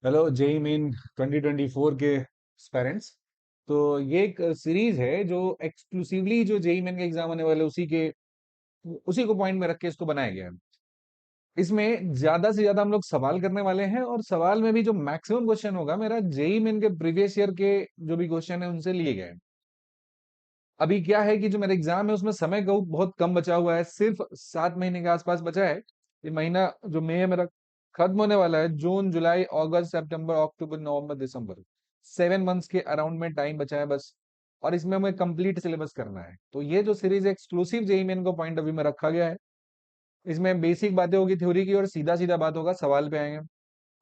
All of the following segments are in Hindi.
हेलो जेई मेन 2024 के पेरेंट्स। तो ये एक सीरीज है जो एक्सक्लूसिवली जो जेई मेन का एग्जाम आने वाले उसी को पॉइंट में रख के इसको बनाया गया है। इसमें ज्यादा से ज्यादा हम लोग सवाल करने वाले हैं और सवाल में भी जो मैक्सिमम क्वेश्चन होगा मेरा जेई मेन के प्रीवियस ईयर के जो भी क्वेश्चन है उनसे लिए गए हैं। अभी क्या है कि जो मेरा एग्जाम है उसमें समय बहुत कम बचा हुआ है, सिर्फ 7 महीने के आसपास बचा है। ये महीना जो मई है मेरा खत्म होने वाला है। जून जुलाई अगस्त सितंबर अक्टूबर नवंबर दिसंबर 7 मंथ्स के अराउंड में टाइम बचा है बस। और इसमें हमें कंप्लीट सिलेबस करना है। तो ये जो सीरीज एक्सक्लूसिव जेई मेन को पॉइंट ऑफ व्यू में रखा गया है। इसमें बेसिक बातें होगी थ्योरी की और सीधा सीधा बात होगा सवाल पे आएंगे।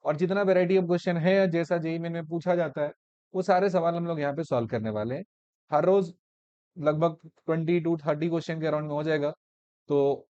और जितना वेराइटी ऑफ क्वेश्चन है जैसा जेई मेन में पूछा जाता है वो सारे सवाल हम लोग यहाँ पे सॉल्व करने वाले हैं। हर रोज लगभग 20 to 30 क्वेश्चन के अराउंड में हो जाएगा। तो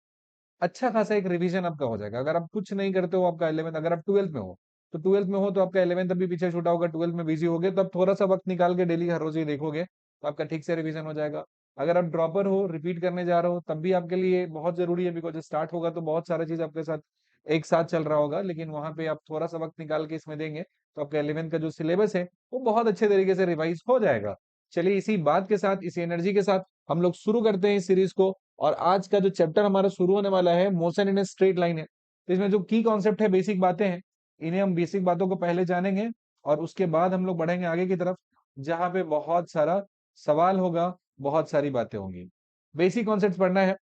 अच्छा खासा एक रिवीजन आपका हो जाएगा। अगर आप कुछ नहीं करते हो आपका 11th, अगर आप 12th में हो तो 12th में हो तो आपका 11th अभी पीछे छूटा होगा, 12th में बिजी हो गए तो आप थोड़ा सा वक्त निकाल के डेली हर रोज ये देखोगे तो आपका ठीक से रिवीजन हो जाएगा। अगर आप ड्रॉपर हो, रिपीट करने जा रहे हो, तब भी आपके लिए बहुत जरूरी है, बिकॉज स्टार्ट होगा तो बहुत सारा चीज आपके साथ एक साथ चल रहा होगा, लेकिन वहां पे आप थोड़ा सा वक्त निकाल के इसमें देंगे तो आपका 11th का जो सिलेबस है वो बहुत अच्छे तरीके से रिवाइज हो जाएगा। चलिए इसी बात के साथ, इसी एनर्जी के साथ हम लोग शुरू करते हैं इस सीरीज को। और आज का जो चैप्टर हमारा शुरू होने वाला है motion in a straight line है। तो इसमें जो की कॉन्सेप्ट है, बेसिक बातें हैं, इन्हें हम बेसिक बातों को पहले जानेंगे और उसके बाद हम लोग बढ़ेंगे आगे की तरफ, जहां पे बहुत सारा सवाल होगा, बहुत सारी बातें होंगी। बेसिक कॉन्सेप्ट पढ़ना है।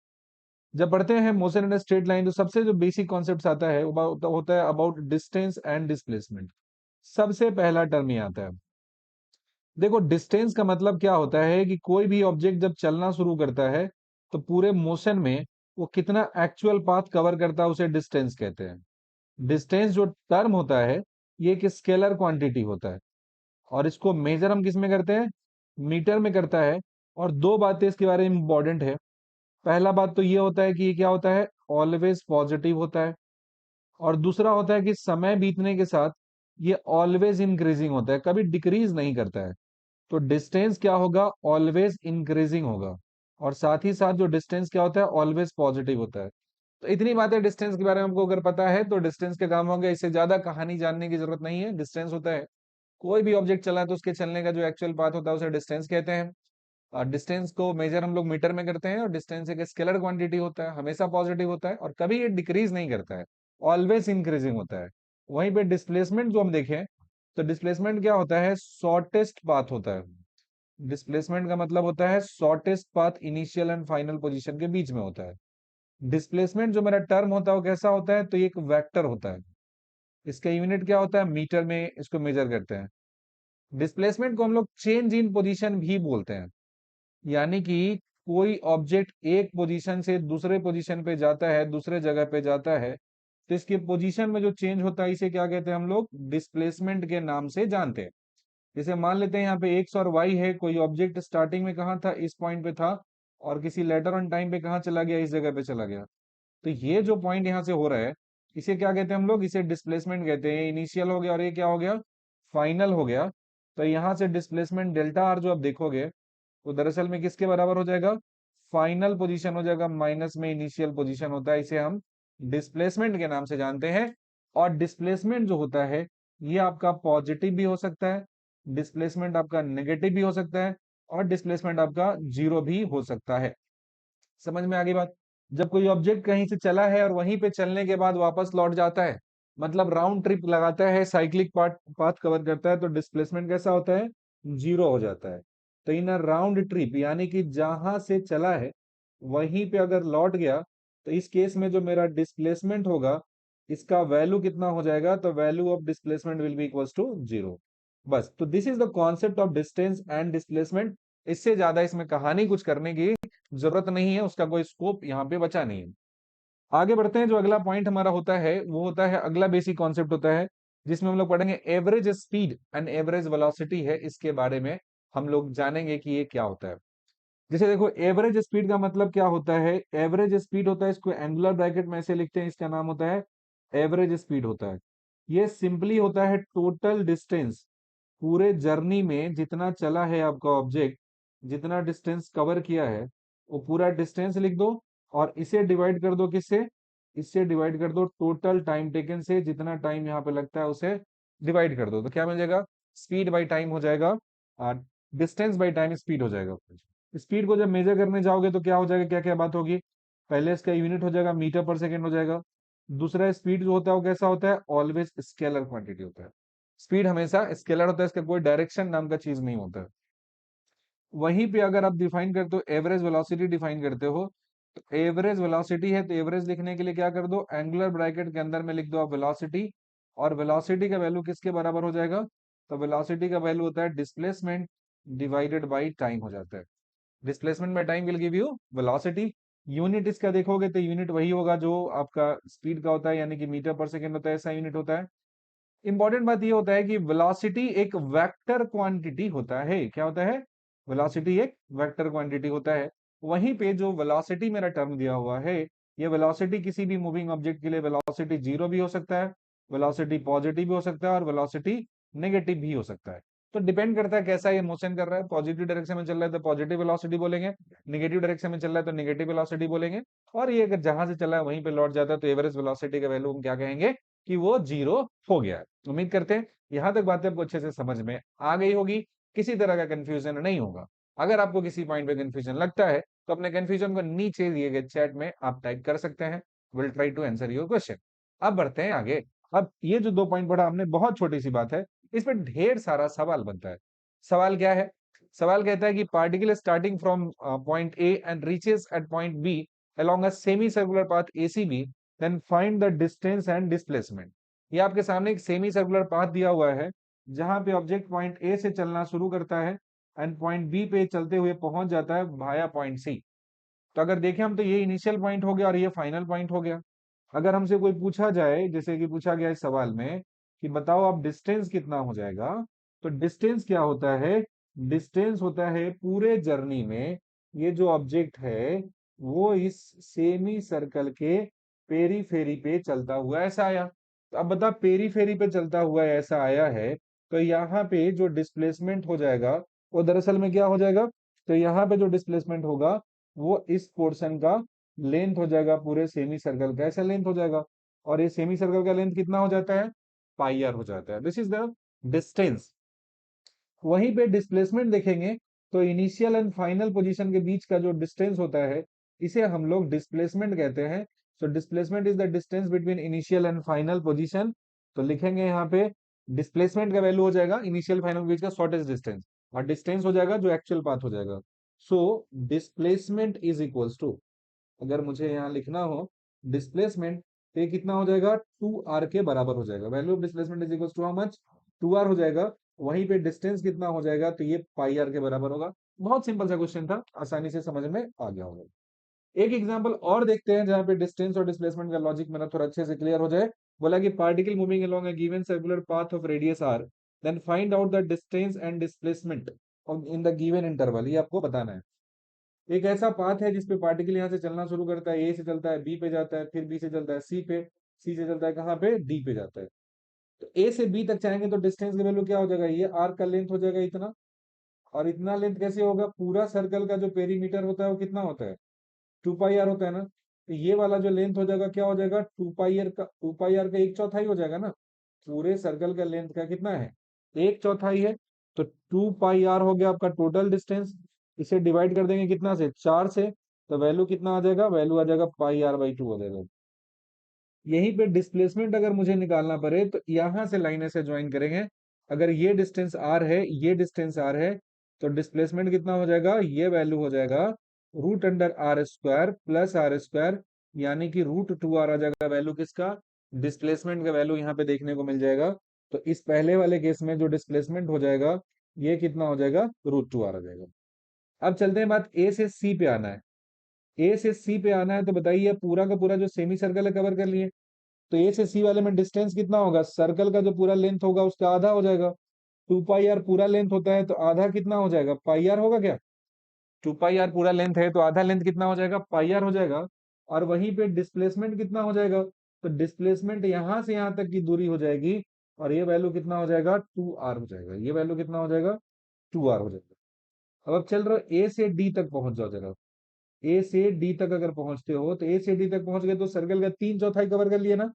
जब पढ़ते हैं motion in a straight line तो सबसे जो बेसिक कॉन्सेप्ट आता है वो होता है अबाउट डिस्टेंस एंड डिस्प्लेसमेंट। सबसे पहला टर्म ये आता है। देखो डिस्टेंस का मतलब क्या होता है कि कोई भी ऑब्जेक्ट जब चलना शुरू करता है तो पूरे मोशन में वो कितना एक्चुअल पाथ कवर करता है उसे डिस्टेंस कहते हैं। डिस्टेंस जो टर्म होता है ये एक स्केलर क्वांटिटी होता है और इसको मेजर हम किस में करते हैं, मीटर में करता है। और दो बातें इसके बारे में इंपॉर्टेंट है। पहला बात तो ये होता है कि ये क्या होता है, ऑलवेज पॉजिटिव होता है। और दूसरा होता है कि समय बीतने के साथ ये ऑलवेज इंक्रीजिंग होता है, कभी डिक्रीज नहीं करता है। तो डिस्टेंस क्या होगा, ऑलवेज इंक्रीजिंग होगा। और साथ ही साथ जो डिस्टेंस क्या होता है, ऑलवेज पॉजिटिव होता है। तो इतनी बातें डिस्टेंस के बारे में हमको अगर पता है तो डिस्टेंस के काम होंगे, इससे ज्यादा कहानी जानने की जरूरत नहीं है। डिस्टेंस होता है कोई भी ऑब्जेक्ट चला है तो उसके चलने का जो एक्चुअल पाथ होता है उसे डिस्टेंस कहते हैं। और डिस्टेंस को मेजर हम लोग मीटर में करते हैं और डिस्टेंस एक स्केलर क्वांटिटी होता है, हमेशा पॉजिटिव होता है और कभी ये डिक्रीज नहीं करता है, ऑलवेज इंक्रीजिंग होता है। वहीं पे डिस्प्लेसमेंट जो हम देखें तो डिस्प्लेसमेंट क्या होता है, शॉर्टेस्ट पाथ होता है। डिस्प्लेसमेंट का मतलब होता है shortest path initial and final position के बीच में होता है। डिस्प्लेसमेंट जो मेरा टर्म होता है वो कैसा होता है, तो ये एक वेक्टर होता है। इसका यूनिट क्या होता है, मीटर में इसको मेजर करते हैं। डिस्प्लेसमेंट को हम लोग चेंज इन पोजीशन भी बोलते हैं। यानी कि कोई ऑब्जेक्ट एक पोजीशन से दूसरे पोजीशन पे जाता है, दूसरे जगह पे जाता है, तो इसके पोजीशन में जो चेंज होता है इसे क्या कहते हैं हम लोग, डिस्प्लेसमेंट के नाम से जानते हैं। जैसे मान लेते हैं यहाँ पे एक्स और वाई है, कोई ऑब्जेक्ट स्टार्टिंग में कहाँ था, इस पॉइंट पे था, और किसी लेटर ऑन टाइम पे कहाँ चला गया, इस जगह पे चला गया। तो ये जो पॉइंट यहाँ से हो रहा है इसे क्या कहते हैं हम लोग, इसे डिस्प्लेसमेंट कहते हैं। इनिशियल हो गया और ये क्या हो गया, फाइनल हो गया। तो यहाँ से डिस्प्लेसमेंट डेल्टा आर जो आप देखोगे वो दरअसल में किसके बराबर हो जाएगा, फाइनल पोजीशन हो जाएगा, माइनस में इनिशियल पोजीशन होता है, इसे हम डिस्प्लेसमेंट के नाम से जानते हैं। और डिस्प्लेसमेंट जो होता है ये आपका पॉजिटिव भी हो सकता है, डिस्प्लेसमेंट आपका नेगेटिव भी हो सकता है, और डिस्प्लेसमेंट आपका जीरो भी हो सकता है। समझ में आ गई बात। जब कोई ऑब्जेक्ट कहीं से चला है और वहीं पे चलने के बाद वापस लौट जाता है, मतलब राउंड ट्रिप लगाता है, साइक्लिक पाथ कवर करता है, तो डिस्प्लेसमेंट कैसा होता है, जीरो हो जाता है। तो इन राउंड ट्रिप यानी कि जहां से चला है वहीं पे अगर लौट गया तो इस केस में जो मेरा डिस्प्लेसमेंट होगा इसका वैल्यू कितना हो जाएगा, तो value of displacement will be equals to zero. बस, तो this is the concept of distance and displacement. इससे ज्यादा इसमें कहानी कुछ करने की जरूरत नहीं है, उसका कोई स्कोप यहाँ पे बचा नहीं है। आगे बढ़ते हैं। जो अगला पॉइंट हमारा होता है वो होता है, अगला बेसिक कॉन्सेप्ट होता है जिसमें हम लोग पढ़ेंगे average speed and average velocity है, इसके बारे में हम लोग जानेंगे कि ये क्या होता है। जैसे देखो एवरेज स्पीड का मतलब क्या होता है, एवरेज स्पीड होता है, इसको एंगुलर ब्रैकेट में ऐसे लिखते हैं, इसका नाम होता है एवरेज स्पीड होता है। ये सिंपली होता है टोटल डिस्टेंस, पूरे जर्नी में जितना चला है आपका ऑब्जेक्ट, जितना डिस्टेंस कवर किया है वो पूरा डिस्टेंस लिख दो और इसे डिवाइड कर दो किससे, इससे डिवाइड कर दो टोटल टाइम टेकन से, जितना टाइम यहाँ पे लगता है उसे डिवाइड कर दो तो क्या मिल जाएगा, स्पीड बाई टाइम हो जाएगा, डिस्टेंस बाई टाइम स्पीड हो जाएगा। स्पीड को जब मेजर करने जाओगे तो क्या हो जाएगा, क्या क्या बात होगी, पहले इसका यूनिट हो जाएगा मीटर पर सेकेंड हो जाएगा। दूसरा स्पीड जो होता है वो कैसा होता है, ऑलवेज स्केलर क्वांटिटी होता है। स्पीड हमेशा स्केलर होता है, इसका कोई डायरेक्शन नाम का चीज नहीं होता है। वहीं पे अगर आप डिफाइन करते हो एवरेज वेलोसिटी डिफाइन करते हो, तो एवरेज वेलोसिटी है तो एवरेज लिखने के लिए क्या कर दो, एंगुलर ब्रैकेट के अंदर में लिख दो आप वेलोसिटी, और वेलोसिटी का वैल्यू किसके बराबर हो जाएगा, तो वेलोसिटी का वैल्यू होता है डिस्प्लेसमेंट डिवाइडेड बाई टाइम हो जाता है। Displacement by time will give you velocity. Unit इसका देखोगे तो यूनिट वही होगा जो आपका स्पीड का होता है, यानी कि मीटर पर सेकंड होता है, ऐसा यूनिट होता है। इंपॉर्टेंट बात ये होता है कि वेलोसिटी एक वेक्टर क्वांटिटी होता है। क्या होता है, वेलोसिटी एक वेक्टर क्वांटिटी होता है। वहीं पे जो वेलोसिटी मेरा टर्म दिया हुआ है, ये वेलोसिटी किसी भी मूविंग ऑब्जेक्ट के लिए वेलोसिटी जीरो भी हो सकता है, वेलोसिटी पॉजिटिव भी हो सकता है, और वेलोसिटी नेगेटिव भी हो सकता है। तो डिपेंड करता है कैसा ये मोशन कर रहा है, पॉजिटिव डायरेक्शन में चल रहा है तो पॉजिटिव वेलोसिटी बोलेंगे, नेगेटिव डायरेक्शन में चल रहा है तो नेगेटिव वेलोसिटी बोलेंगे। और ये अगर जहां से चला है वहीं पे लौट जाता है तो एवरेज वेलोसिटी का वैल्यू हम क्या कहेंगे, कि वो जीरो हो गया है। उम्मीद करते हैं यहां तक बातें आपको अच्छे से समझ में आ गई होगी, किसी तरह का कंफ्यूजन नहीं होगा। अगर आपको किसी पॉइंट पे कंफ्यूजन लगता है तो अपने कंफ्यूजन को नीचे दिए गए चैट में आप टाइप कर सकते हैं। Will try to answer your question. अब बढ़ते हैं आगे। अब ये जो 2 पॉइंट पढ़ा हमने, बहुत छोटी सी बात है, इस पर ढेर सारा सवाल बनता है। सवाल क्या है, सवाल कहता है कि particle starting from point A and reaches at point B along a semi circular path ACB, then find the distance and displacement। ये आपके सामने एक सेमी सर्कुलर पाथ दिया हुआ है, जहां पे ऑब्जेक्ट पॉइंट ए से चलना शुरू करता है एंड पॉइंट बी पे चलते हुए पहुंच जाता है भाया पॉइंट सी। तो अगर देखें हम तो ये इनिशियल पॉइंट हो गया और ये फाइनल पॉइंट हो गया। अगर हमसे कोई पूछा जाए, जैसे कि पूछा गया इस सवाल में कि बताओ आप डिस्टेंस कितना हो जाएगा, तो डिस्टेंस क्या होता है, डिस्टेंस होता है पूरे जर्नी में ये जो ऑब्जेक्ट है वो इस सेमी सर्कल के पेरीफेरी पे चलता हुआ ऐसा आया। तो अब बता, पेरीफेरी पे चलता हुआ ऐसा आया है, तो यहाँ पे जो डिस्प्लेसमेंट हो जाएगा वो दरअसल में क्या हो जाएगा, तो यहाँ पे जो डिस्प्लेसमेंट होगा वो इस पोर्शन का लेंथ हो जाएगा, पूरे सेमी सर्कल का ऐसा लेंथ हो जाएगा। और ये सेमी सर्कल का लेंथ कितना हो जाता है, पाई आर हो जाता है। This is the distance. वहीं पे डिस्प्लेसमेंट देखेंगे तो इनिशियल एंड फाइनल पोजीशन के बीच का जो डिस्टेंस होता है इसे हम लोग डिस्प्लेसमेंट कहते हैं। सो displacement is the distance between initial and final position. तो लिखेंगे यहाँ पे डिस्प्लेसमेंट का वैल्यू हो जाएगा इनिशियल फाइनल के बीच का शॉर्टेस्ट डिस्टेंस, और डिस्टेंस हो जाएगा जो एक्चुअल पाथ हो जाएगा। So displacement is equals to, अगर मुझे यहाँ लिखना हो डिस्प्लेसमेंट, तो ये कितना हो जाएगा, 2r के बराबर हो जाएगा। Value of displacement is equal to how much, 2r हो जाएगा। वहीं पे डिस्टेंस कितना हो जाएगा, तो ये पाई आर के बराबर होगा। बहुत सिंपल सा क्वेश्चन था, आसानी से समझ में आ गया होगा। एक एग्जांपल और देखते हैं जहां पे डिस्टेंस और डिस्प्लेसमेंट का लॉजिक मेरा थोड़ा अच्छे से क्लियर हो जाए। बोला कि particle moving along a given circular path of radius r, then find out the distance and displacement in the given interval. ये आपको बताना है। एक ऐसा पाथ है जिसपे पार्टिकल यहाँ से चलना शुरू करता है, ए से चलता है बी पे जाता है, फिर बी से चलता है सी पे, सी से चलता है कहाँ पे, डी पे जाता है। तो ए से बी तक जाएंगे तो डिस्टेंस की वैल्यू क्या हो जाएगा, ये आर का लेंथ हो जाएगा इतना। और इतना लेंथ कैसे होगा, पूरा सर्कल का जो पेरीमीटर होता है वो कितना होता है, 2 पाई आर होता है ना। तो ये वाला जो लेंथ हो जाएगा क्या हो जाएगा, 2 पाई आर का 1/4 हो जाएगा ना। पूरे सर्कल का लेंथ का कितना है, 1/4 है। तो 2 पाई आर हो गया आपका टोटल डिस्टेंस। इसे डिवाइड कर देंगे कितना से, 4 से, तो वैल्यू कितना आ जाएगा, वैल्यू आ जाएगा पाई r/2 हो जाएगा। यहीं पे डिस्प्लेसमेंट अगर मुझे निकालना पड़े तो यहां से लाइन ऐसे ज्वाइन करेंगे। अगर ये डिस्टेंस r है, ये डिस्टेंस r है, तो डिस्प्लेसमेंट कितना हो जाएगा, ये वैल्यू हो जाएगा √√r² प्लस r², यानी कि √2r आ जाएगा वैल्यू किसका, डिस्प्लेसमेंट का वैल्यू यहाँ पे देखने को मिल जाएगा। तो इस पहले वाले केस में जो डिस्प्लेसमेंट हो जाएगा ये कितना हो जाएगा, √2r आ जाएगा। अब चलते हैं, बात ए से सी पे आना है। ए से सी पे आना है तो बताइए, पूरा का पूरा जो सेमी सर्कल है कवर कर लिए, तो ए से सी वाले में डिस्टेंस कितना होगा, सर्कल का जो पूरा लेंथ होगा उसका आधा हो जाएगा। 2 पाई आर पूरा लेंथ होता है तो आधा कितना हो जाएगा, पाई आर होगा क्या। 2 पाई आर पूरा लेंथ है तो आधा लेंथ कितना हो जाएगा, पाई आर हो जाएगा। और वहीं पे डिस्प्लेसमेंट कितना हो जाएगा, तो डिस्प्लेसमेंट यहां से यहां तक की दूरी हो जाएगी, और ये वैल्यू कितना हो जाएगा, 2r हो जाएगा। ये वैल्यू कितना हो जाएगा, 2r हो जाएगा। अब चल रहा ए से डी तक पहुंच जाओ जरा। ए से डी तक अगर पहुंचते हो तो ए से डी तक पहुंच गए तो सर्कल का 3/4 कवर कर लिए ना।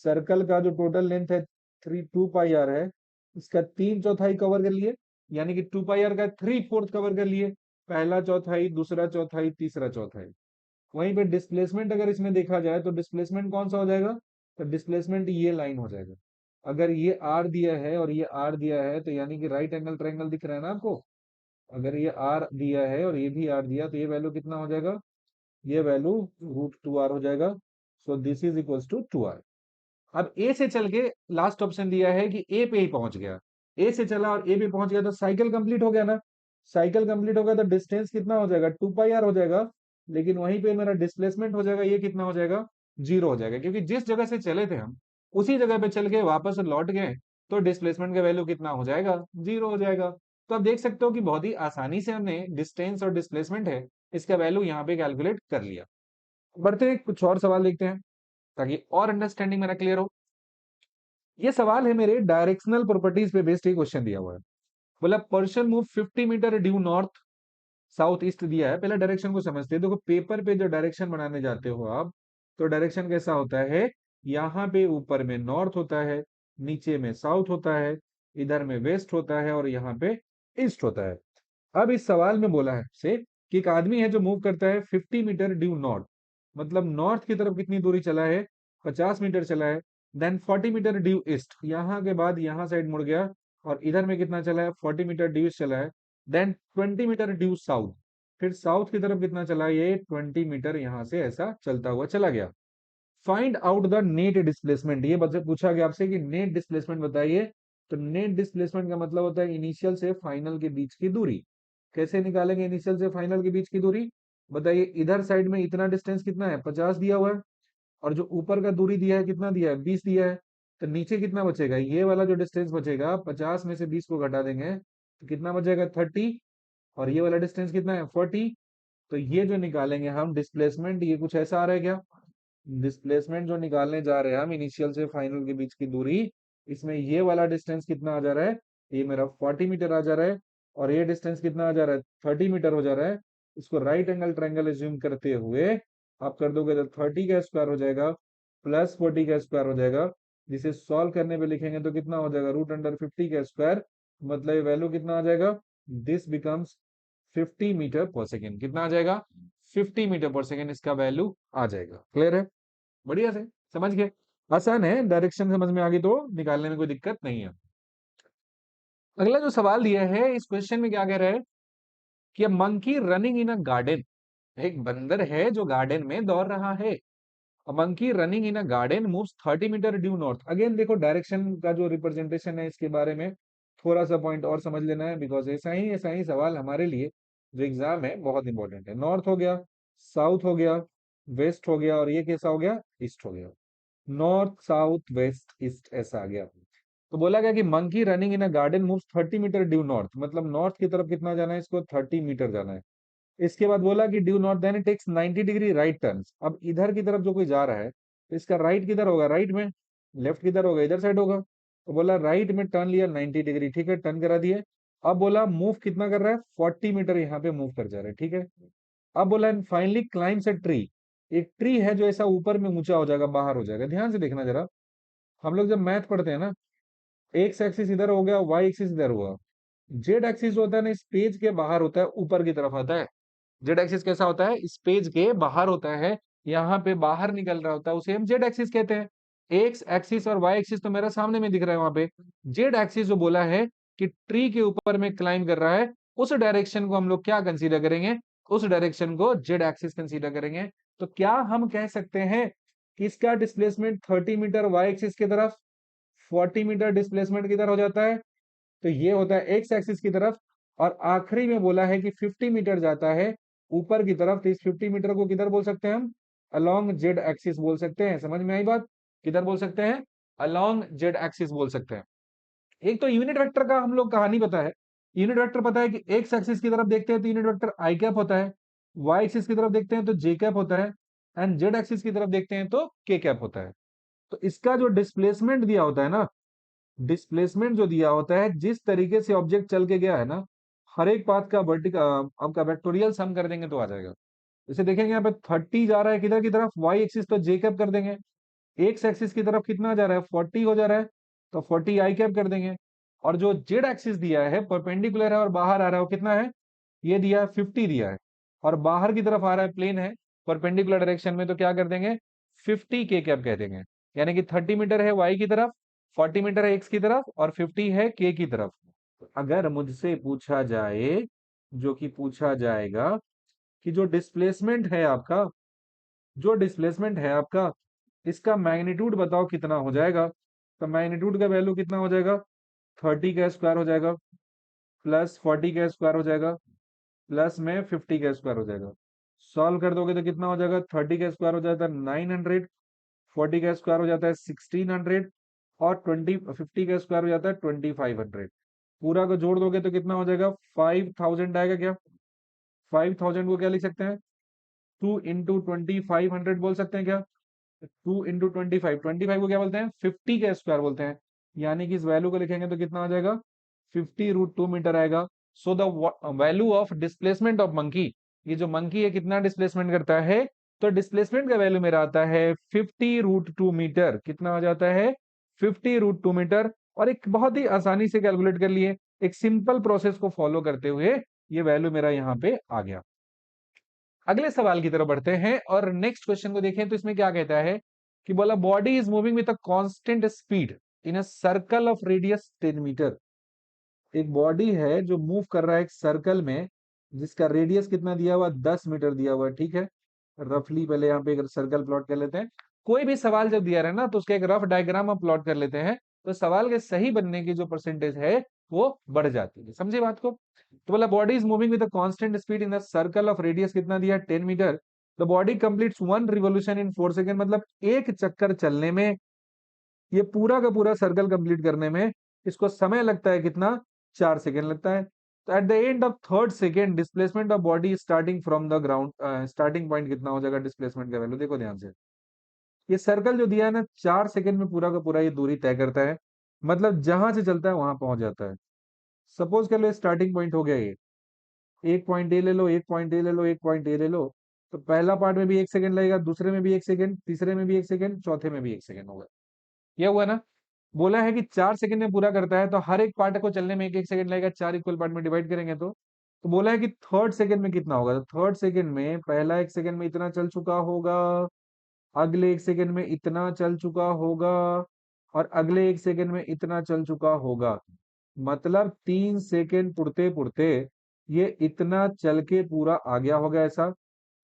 सर्कल का जो टोटल लेंथ है 2 पाई आर है, इसका 3/4 कवर कर लिए, यानी कि 2 पाई आर का 3/4 कवर कर लिए, पहला चौथाई, दूसरा चौथाई, तीसरा चौथाई। वहीं पे डिस्प्लेसमेंट अगर इसमें देखा जाए तो डिस्प्लेसमेंट कौन सा हो जाएगा, तो डिस्प्लेसमेंट ये लाइन हो जाएगा। अगर ये आर दिया है और ये आर दिया है तो यानी कि राइट एंगल ट्रायंगल दिख रहा है ना आपको, अगर ये आर दिया है और ये भी आर दिया तो ये वैल्यू कितना हो जाएगा, ये वैल्यू √2r हो जाएगा। So this is equals to 2r। अब ए से चल के लास्ट ऑप्शन दिया है कि ए पे ही पहुंच गया, ए से चला और ए पे पहुंच गया तो साइकिल कंप्लीट हो गया ना, साइकिल कंप्लीट हो गया तो डिस्टेंस कितना हो जाएगा, 2 पाई आर हो जाएगा। लेकिन वहीं पे मेरा डिस्प्लेसमेंट हो जाएगा, ये कितना हो जाएगा, 0 हो जाएगा, क्योंकि जिस जगह से चले थे हम उसी जगह पे चल के वापस लौट गए, तो डिस्प्लेसमेंट का वैल्यू कितना हो जाएगा, 0 हो जाएगा। तो आप देख सकते हो कि बहुत ही आसानी से हमने डिस्टेंस और डिस्प्लेसमेंट है इसका वैल्यू यहाँ पे कैलकुलेट कर लिया। बढ़ते हैं, कुछ और सवाल देखते हैं ताकि और अंडरस्टैंडिंग मेरा क्लियर हो। ये सवाल है मेरे डायरेक्शनल प्रॉपर्टीज पे बेस्ड, ये क्वेश्चन दिया हुआ है। बोला person move 50 metre due north south east दिया है। पहले डायरेक्शन को समझते हैं। देखो पेपर पे जो डायरेक्शन बनाने जाते हो आप, तो डायरेक्शन कैसा होता है, यहाँ पे ऊपर में नॉर्थ होता है, नीचे में साउथ होता है, इधर में वेस्ट होता है और यहाँ पे ईस्ट होता है। अब इस सवाल में बोला है से कि एक आदमी है जो मूव करता है 50 मीटर ड्यू नॉर्थ, मतलब नॉर्थ की तरफ कितनी दूरी चला है, 50 मीटर चला है। देन 40 मीटर ड्यू ईस्ट, यहाँ के बाद यहाँ साइड मुड़ गया और इधर में कितना चला है, 40 मीटर ड्यू ईस्ट चला है। देन 20 मीटर ड्यू साउथ, फिर साउथ की तरफ कितना चला, ये 20 मीटर यहाँ से ऐसा चलता हुआ चला गया। Find out the net displacement, ये बच्चे पूछा गया आपसे कि नेट डिस्प्लेसमेंट बताइए। तो नेट डिस्प्लेसमेंट का मतलब होता है इनिशियल से फाइनल के बीच की दूरी। कैसे निकालेंगे इनिशियल से फाइनल के बीच की दूरी, बताइए। इधर साइड में इतना डिस्टेंस कितना है, 50 दिया हुआ है, और जो ऊपर का दूरी दिया है कितना दिया है, 20 दिया है। तो नीचे कितना बचेगा, ये वाला जो डिस्टेंस बचेगा, 50 में से 20 को घटा देंगे तो कितना बचेगा, 30। और ये वाला डिस्टेंस कितना है, 40। तो ये जो निकालेंगे हम डिस्प्लेसमेंट, ये कुछ ऐसा आ रहा है क्या, डिस्प्लेसमेंट जो निकालने जा रहे हैं हम इनिशियल से फाइनल के बीच की दूरी, इसमें ये वाला डिस्टेंस कितना आ जा रहा है, ये मेरा 40 मीटर आ जा रहा है, और ये डिस्टेंस कितना आ जा रहा है, 30 मीटर हो जा रहा है। इसको राइट एंगल ट्रायंगल एज्यूम करते हुए आप कर दोगे तो 30 का स्क्वायर हो जाएगा प्लस 40 का स्क्वायर हो जाएगा, जिसे सॉल्व करने पे लिखेंगे तो कितना हो जाएगा, √50 का स्क्वायर, मतलब ये वैल्यू कितना आ जाएगा, दिस बिकम्स 50 मीटर पर सेकेंड। कितना आ जाएगा, 50 मीटर पर सेकेंड इसका वैल्यू आ जाएगा। क्लियर है, बढ़िया से समझ गए, आसान है, डायरेक्शन समझ में आ गई तो निकालने में कोई दिक्कत नहीं है। अगला जो सवाल दिया है इस क्वेश्चन में क्या कह रहा है कि monkey running in a garden, एक बंदर है जो गार्डन में दौड़ रहा है। Monkey running in a garden moves 30 metre due north. Again देखो डायरेक्शन का जो रिप्रेजेंटेशन है इसके बारे में थोड़ा सा पॉइंट और समझ लेना है, बिकॉज ऐसा ही सवाल हमारे लिए जो एग्जाम है बहुत इंपॉर्टेंट है। नॉर्थ हो गया, साउथ हो गया, वेस्ट हो गया, और ये कैसा हो गया, ईस्ट हो गया। नॉर्थ साउथ वेस्ट ईस्ट ऐसा आ गया। तो बोला गया कि monkey running in a garden moves 30 metre due north, मतलब नॉर्थ की तरफ कितना जाना है, इसको 30 मीटर जाना है। इसके बाद बोला कि due north then it takes 90 degree right turns. अब इधर की तरफ जो कोई जा रहा है तो इसका राइट किधर होगा, राइट में, लेफ्ट किधर होगा, इधर साइड होगा। तो बोला राइट में टर्न लिया 90 डिग्री, ठीक है, टर्न करा दिए। अब बोला मूव कितना कर रहा है, 40 मीटर यहाँ पे मूव कर जा रहा है, ठीक है। अब बोला फाइनली क्लाइम्स अ ट्री, एक ट्री है जो ऐसा ऊपर में ऊंचा हो जाएगा, बाहर हो जाएगा। ध्यान से देखना जरा, हम लोग जब मैथ पढ़ते हैं ना, एक्स एक्सिस इधर हो गया, वाई एक्सिस इधर हुआ, जेड एक्सिस होता है ना इस पेज के बाहर होता है, ऊपर की तरफ आता है। जेड एक्सिस कैसा होता है, इस पेज के बाहर होता है, यहाँ पे बाहर निकल रहा होता है, उसे हम जेड एक्सिस कहते हैं। एक्स एक्सिस और वाई एक्सिस तो मेरा सामने में दिख रहा है वहां पे। जेड एक्सिस जो बोला है कि ट्री के ऊपर में क्लाइम कर रहा है, उस डायरेक्शन को हम लोग क्या कंसीडर करेंगे, उस डायरेक्शन को जेड एक्सिस कंसीडर करेंगे। तो क्या हम कह सकते हैं कि इसका डिस्प्लेसमेंट 30 मीटर वाई एक्सिस की तरफ, 40 मीटर डिस्प्लेसमेंट किधर हो जाता है, तो ये होता है एक्स एक्सिस की तरफ। और आखिरी में बोला है कि 50 मीटर जाता है ऊपर की तरफ, तो इस 50 मीटर को किधर बोल सकते हैं हम, अलोंग जेड एक्सिस बोल सकते हैं। समझ में आई बात, किधर बोल सकते हैं, अलोंग जेड एक्सिस बोल सकते हैं। एक तो यूनिट वेक्टर का हम लोग कहानी पता है, यूनिट वेक्टर पता है कि एक्स एक्सिस की तरफ देखते हैं तो यूनिट वेक्टर आई कैप होता है, वाई एक्सिस की तरफ देखते हैं तो जे कैप होता है, एंड जेड एक्सिस की तरफ देखते हैं तो के कैप होता है। तो इसका जो डिस्प्लेसमेंट दिया होता है ना, डिस्प्लेसमेंट जो दिया होता है, जिस तरीके से ऑब्जेक्ट चल के गया है ना, हर एक पाथ का वर्टिकल आपका वेक्टोरियल सम कर देंगे तो आ जाएगा। जैसे देखेंगे यहाँ पे 30 जा रहा है किधर की तरफ, वाई एक्सिस तो जे कैप कर देंगे। एक्स एक्सिस की तरफ कितना जा रहा है, 40 हो जा रहा है, तो 40 आई कैप कर देंगे। और जो जेड एक्सिस दिया है परपेंडिकुलर है और बाहर आ रहा है वो कितना है, ये दिया है 50 दिया है, और बाहर की तरफ आ रहा है प्लेन है परपेंडिकुलर डायरेक्शन में, तो क्या कर देंगे 50 के कैप कह देंगे। यानी कि 30 मीटर है वाई की तरफ, 40 मीटर है एक्स की तरफ, और 50 है के की तरफ। अगर मुझसे पूछा जाए, जो कि पूछा जाएगा कि जो डिस्प्लेसमेंट है आपका, जो डिस्प्लेसमेंट है आपका, इसका मैग्नीट्यूड बताओ कितना हो जाएगा, तो मैग्नीट्यूड का वैल्यू कितना हो जाएगा, 30 का स्क्वायर हो जाएगा, प्लस 40 का स्क्वायर हो जाएगा, प्लस में 50 का स्क्वायर हो जाएगा। सॉल्व कर दोगे तो कितना हो जाएगा, 30 का स्क्वायर हो जाता है 900, 40 का स्क्वायर हो जाता है 1600, और 50 का स्क्वायर हो जाता है 2500। पूरा को जोड़ दोगे तो कितना हो जाएगा, 5000 आएगा क्या। 5000 को क्या लिख सकते हैं, 2 × 2500 बोल सकते हैं क्या। 2 × 25, 25 को क्या बोलते हैं, 50 का स्क्वायर बोलते हैं। यानी कि इस वैल्यू को लिखेंगे तो कितना आ जाएगा, 50√2 मीटर आएगा। सो the value of displacement of monkey, ये जो मंकी है कितना डिस्प्लेसमेंट करता है, तो डिस्प्लेसमेंट का वैल्यू मेरा आता है 50√2 मीटर। कितना आ जाता है, 50√2 मीटर। और एक बहुत ही आसानी से कैलकुलेट कर लिए, एक सिंपल प्रोसेस को फॉलो करते हुए ये वैल्यू मेरा यहाँ पे आ गया। अगले सवाल की तरफ बढ़ते हैं और नेक्स्ट क्वेश्चन को देखें तो इसमें क्या कहता है कि बोला body is moving with a constant speed in a circle of radius 10 metre. एक बॉडी है जो मूव कर रहा है एक सर्कल में, जिसका रेडियस कितना दिया हुआ, 10 मीटर दिया हुआ है, ठीक है। रफली पहले यहाँ पे एक सर्कल प्लॉट कर लेते हैं। कोई भी सवाल जब दिया रहे ना तो उसका एक रफ डायग्राम हम प्लॉट कर लेते हैं, तो सवाल के सही बनने की जो परसेंटेज है वो बढ़ जाती है। समझे बात को। तो बोला body is moving with a constant speed in the circle of radius कितना दिया, 10 metre. The body completes 1 revolution in 4 second, मतलब एक चक्कर चलने में, ये पूरा का पूरा सर्कल कंप्लीट करने में इसको समय लगता है कितना, 4 सेकेंड लगता है। तो at the end of third second displacement of body starting from the ground, starting point कितना हो जाएगा डिस्प्लेसमेंट का वैल्यू, देखो ध्यान से। ये सर्कल जो दिया है ना, 4 सेकेंड में पूरा का पूरा ये दूरी तय करता है, मतलब जहां से चलता है वहां पहुंच जाता है। सपोज कर लो स्टार्टिंग पॉइंट हो गया ये, एक पॉइंट ए ले लो, एक पॉइंट ए ले लो, एक पॉइंट ए ले लो। तो पहला पार्ट में भी 1 सेकेंड लगेगा, दूसरे में भी 1 सेकेंड, तीसरे में भी 1 सेकेंड, चौथे में भी 1 सेकेंड होगा। ये हुआ ना। बोला है कि 4 सेकेंड में पूरा करता है, तो हर एक पार्ट को चलने में एक एक सेकंड लगेगा, 4 इक्वल पार्ट में डिवाइड करेंगे तो बोला है कि थर्ड सेकेंड में कितना होगा, तो थर्ड सेकेंड में पहला 1 सेकेंड में इतना चल चुका होगा, अगले 1 सेकेंड में इतना चल चुका होगा, और अगले 1 सेकेंड में इतना चल चुका होगा। मतलब 3 सेकेंड पुड़ते पुड़ते ये इतना चल के पूरा आ गया होगा ऐसा।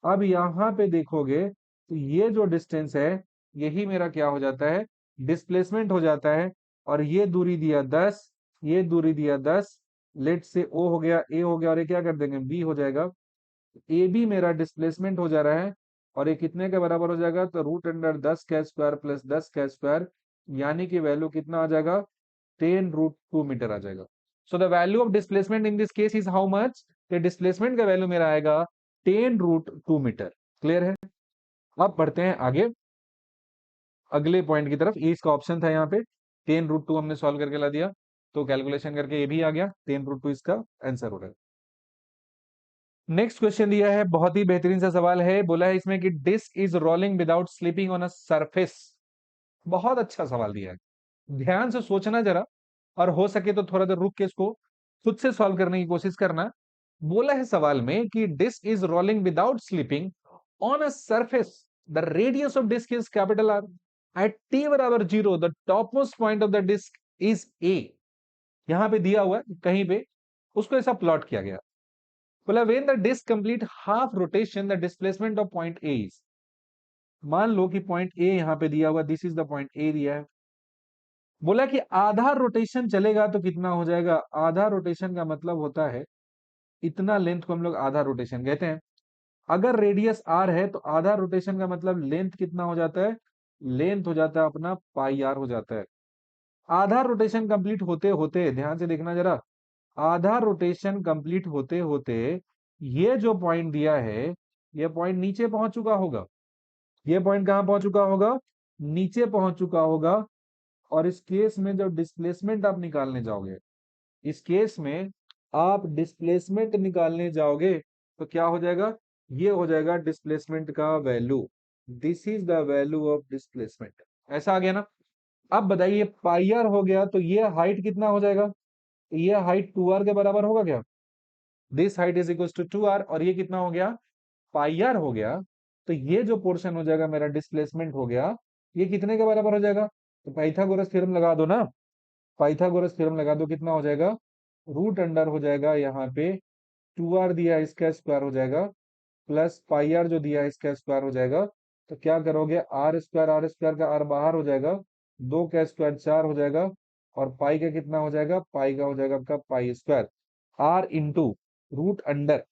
अब यहाँ पे देखोगे तो ये जो डिस्टेंस है, यही मेरा क्या हो जाता है, डिस्प्लेसमेंट हो जाता है। और ये दूरी दिया 10, ये दूरी दिया 10, लेट से ओ हो गया, ए हो गया, और ये क्या कर देंगे, बी हो जाएगा। ए भी मेरा डिस्प्लेसमेंट हो जा रहा है, और ये कितने के बराबर हो जाएगा, तो √10 का स्क्वायर प्लस 10 का स्क्वायर, यानी कि वैल्यू कितना आ जाएगा, 10√2 मीटर आ जाएगा। सो the value of displacement in this case is how much, the displacement का वैल्यू मेरा आएगा 10√2 मीटर। क्लियर है। अब बढ़ते हैं आगे अगले पॉइंट की तरफ। ये इसका ऑप्शन था यहाँ पे, 10√2 हमने सॉल्व करके ला दिया, तो कैलकुलेशन करके ये भी आ गया, 10√2 इसका आंसर हो रहा है। नेक्स्ट क्वेश्चन दिया है, बहुत ही बेहतरीन सा सवाल है। बोला है इसमें कि disc is rolling without slipping on a surface. बहुत अच्छा सवाल दिया है, ध्यान से सोचना जरा, और हो सके तो थोड़ा देर रुक के इसको खुद से सॉल्व करने की कोशिश करना। बोला है सवाल में कि disc is rolling without slipping on a surface, the radius of disc is capital R, at T बराबर 0 the top most point of the disc is A. यहां पे दिया हुआ है कहीं पे, उसको ऐसा प्लॉट किया गया। बोला when the disc complete half rotation the displacement of point A is. मान लो कि पॉइंट ए यहां पे दिया हुआ, this is the point A दिया है। बोला कि आधा रोटेशन चलेगा तो कितना हो जाएगा, आधा रोटेशन का मतलब होता है इतना लेंथ को हम लोग आधा रोटेशन कहते हैं। अगर रेडियस आर है तो आधा रोटेशन का मतलब लेंथ कितना हो जाता है, लेंथ हो जाता है अपना पाई आर हो जाता है। आधा रोटेशन कंप्लीट होते होते, ध्यान से देखना जरा, आधा रोटेशन कंप्लीट होते होते ये जो पॉइंट दिया है, ये पॉइंट नीचे पहुंच चुका होगा। ये पॉइंट कहां पहुंच चुका होगा, नीचे पहुंच चुका होगा। और इस केस में जब डिस्प्लेसमेंट आप निकालने जाओगे, इस केस में आप डिस्प्लेसमेंट निकालने जाओगे तो क्या हो जाएगा, ये हो जाएगा डिस्प्लेसमेंट का value. This is the value of displacement. ऐसा आ गया ना। अब बताइए पाई आर हो गया तो ये हाइट कितना हो जाएगा, ये हाइट 2r के बराबर होगा क्या, this height is equal to 2r, और ये कितना हो गया, पाई आर हो गया। तो ये जो पोर्शन हो जाएगा मेरा डिस्प्लेसमेंट हो गया, ये कितने के बराबर हो जाएगा, तो पाइथागोरस थ्योरम लगा दो ना, पाइथागोरस थ्योरम लगा दो, कितना हो जाएगा, रूट अंडर हो जाएगा यहाँ पे 2r दिया है, इसका स्क्वायर हो जाएगा, प्लस पाई आर जो दिया है इसका स्क्वायर हो जाएगा। तो क्या करोगे, आर स्क्वायर का आर बाहर हो जाएगा, 2 का स्क्वायर 4 हो जाएगा, और पाई का कितना हो जाएगा, पाई का हो जाएगा आपका pi square, R into root under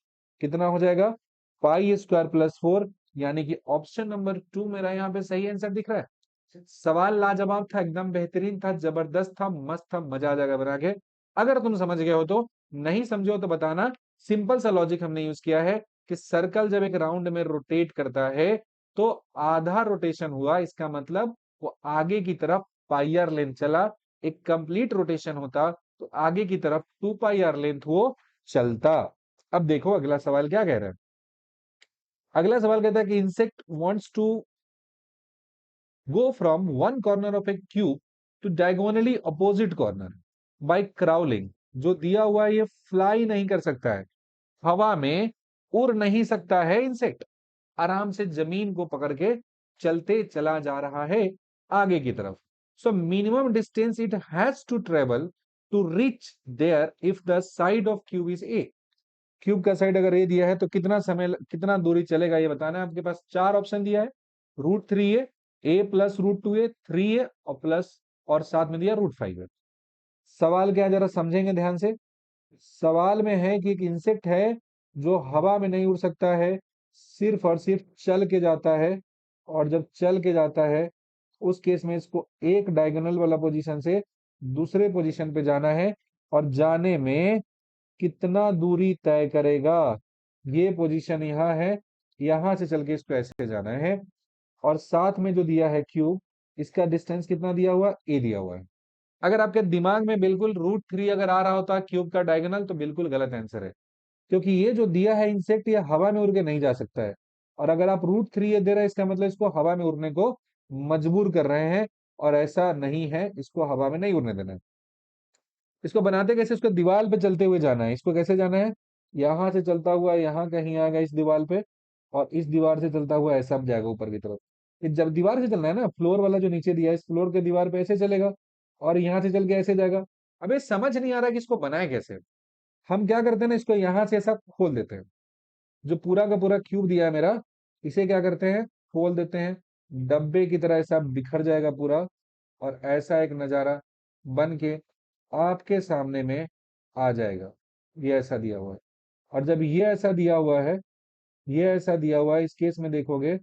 कितना हो जाएगा, पाई स्क्वायर प्लस 4। यानी कि ऑप्शन नंबर 2 मेरा यहाँ पे सही आंसर दिख रहा है। सवाल लाजवाब था, एकदम बेहतरीन था, जबरदस्त था, मस्त था, मजा आ जाएगा बना के। अगर तुम समझ गए हो तो, नहीं समझो तो बताना। सिंपल सा लॉजिक हमने यूज किया है कि सर्कल जब एक राउंड में रोटेट करता है तो आधा रोटेशन हुआ, इसका मतलब वो आगे की तरफ पाई आर लेंथ चला। एक कंप्लीट रोटेशन होता तो आगे की तरफ 2 पाई आर लेंथ वो चलता। अब देखो अगला सवाल क्या कह रहा है। अगला सवाल कहता है कि insect wants to go from one corner of a cube to diagonally opposite corner by crawling. जो दिया हुआ है ये फ्लाई नहीं कर सकता है, हवा में उड़ नहीं सकता है इंसेक्ट, आराम से जमीन को पकड़ के चलते चला जा रहा है आगे की तरफ। So minimum distance it has to travel to reach there if the side of cube is A. Cube का साइड अगर ए दिया है तो कितना समय, कितना दूरी चलेगा ये बताना है। आपके पास 4 ऑप्शन दिया है, √3a, ए प्लस √2a, 3a और प्लस, और साथ में दिया √5a। सवाल क्या है जरा समझेंगे ध्यान से। सवाल में है कि एक इंसेक्ट है जो हवा में नहीं उड़ सकता है, सिर्फ और सिर्फ चल के जाता है, और जब चल के जाता है उस केस में इसको एक डायगोनल वाला पोजीशन से दूसरे पोजीशन पे जाना है, और जाने में कितना दूरी तय करेगा, ये पोजीशन यहाँ है, यहां से चल के इसको ऐसे जाना है, और साथ में जो दिया है क्यूब, इसका डिस्टेंस कितना दिया हुआ, ए दिया हुआ है। अगर आपके दिमाग में बिल्कुल √3 अगर आ रहा होता क्यूब का डायगोनल तो बिल्कुल गलत आंसर है, क्योंकि ये जो दिया है इंसेक्ट ये हवा में उड़ के नहीं जा सकता है। और अगर आप √3 ये दे रहे हैं इसका मतलब इसको हवा में उड़ने को मजबूर कर रहे हैं, और ऐसा नहीं है, इसको हवा में नहीं उड़ने देना है। इसको बनाते कैसे, इसको दीवार पे चलते हुए जाना है। इसको कैसे जाना है, यहां से चलता हुआ यहाँ कहीं आएगा इस दीवार पे, और इस दीवार से चलता हुआ ऐसा जाएगा ऊपर की तरफ। ये जब दीवार से चलना है ना, फ्लोर वाला जो नीचे दिया है, इस फ्लोर के दीवार पे ऐसे चलेगा, और यहाँ से चल के ऐसे जाएगा। अबे समझ नहीं आ रहा कि इसको बनाए कैसे। हम क्या करते हैं ना, इसको यहाँ से ऐसा खोल देते हैं, जो पूरा का पूरा क्यूब दिया है मेरा, इसे क्या करते हैं, खोल देते हैं, डब्बे की तरह ऐसा बिखर जाएगा पूरा, और ऐसा एक नजारा बन के आपके सामने में आ जाएगा। ये ऐसा दिया हुआ है, और जब ये ऐसा दिया हुआ है, ये ऐसा दिया हुआ है, इस केस में देखोगे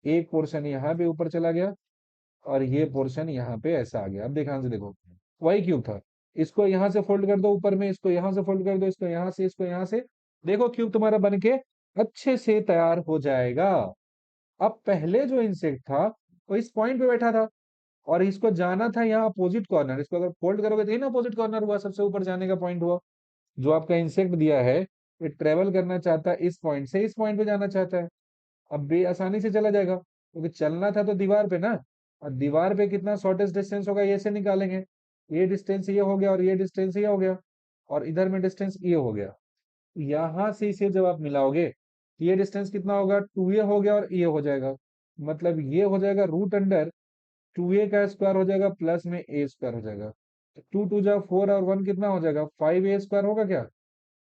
एक पोर्शन यहाँ पे ऊपर चला गया, और ये पोर्शन यहाँ पे ऐसा आ गया। अब ध्यान से देखो, वही क्यूब था, इसको यहाँ से फोल्ड कर दो ऊपर में, इसको यहाँ से फोल्ड कर दो, इसको यहाँ से, इसको यहाँ से, देखो क्यूब तुम्हारा बन के अच्छे से तैयार हो जाएगा। अब पहले जो इंसेक्ट था वो इस पॉइंट पे बैठा था, और इसको जाना था यहाँ अपोजिट कॉर्नर, इसको अगर फोल्ड करोगे तो ये ना अपोजिट कॉर्नर हुआ, सबसे ऊपर जाने का पॉइंट हुआ। जो आपका इंसेक्ट दिया है ये ट्रेवल करना चाहता है इस पॉइंट से इस पॉइंट पे जाना चाहता है, अब बे आसानी से चला जाएगा, क्योंकि चलना था तो दीवार पे ना, और दीवार पे कितना शॉर्टेस्ट डिस्टेंस होगा ये से निकालेंगे। ये डिस्टेंस ये हो गया, और ये डिस्टेंस ये हो गया, और इधर में डिस्टेंस ये हो गया। यहां से इसे जब आप मिलाओगे तो ये डिस्टेंस कितना होगा, 2a हो गया, और ये हो जाएगा, मतलब ये हो जाएगा रूट अंडर 2a का स्क्वायर हो जाएगा, प्लस में a स्क्वायर हो जाएगा। 2 2 जा 4, और 1 कितना हो जाएगा, 5a स्क्वायर होगा क्या।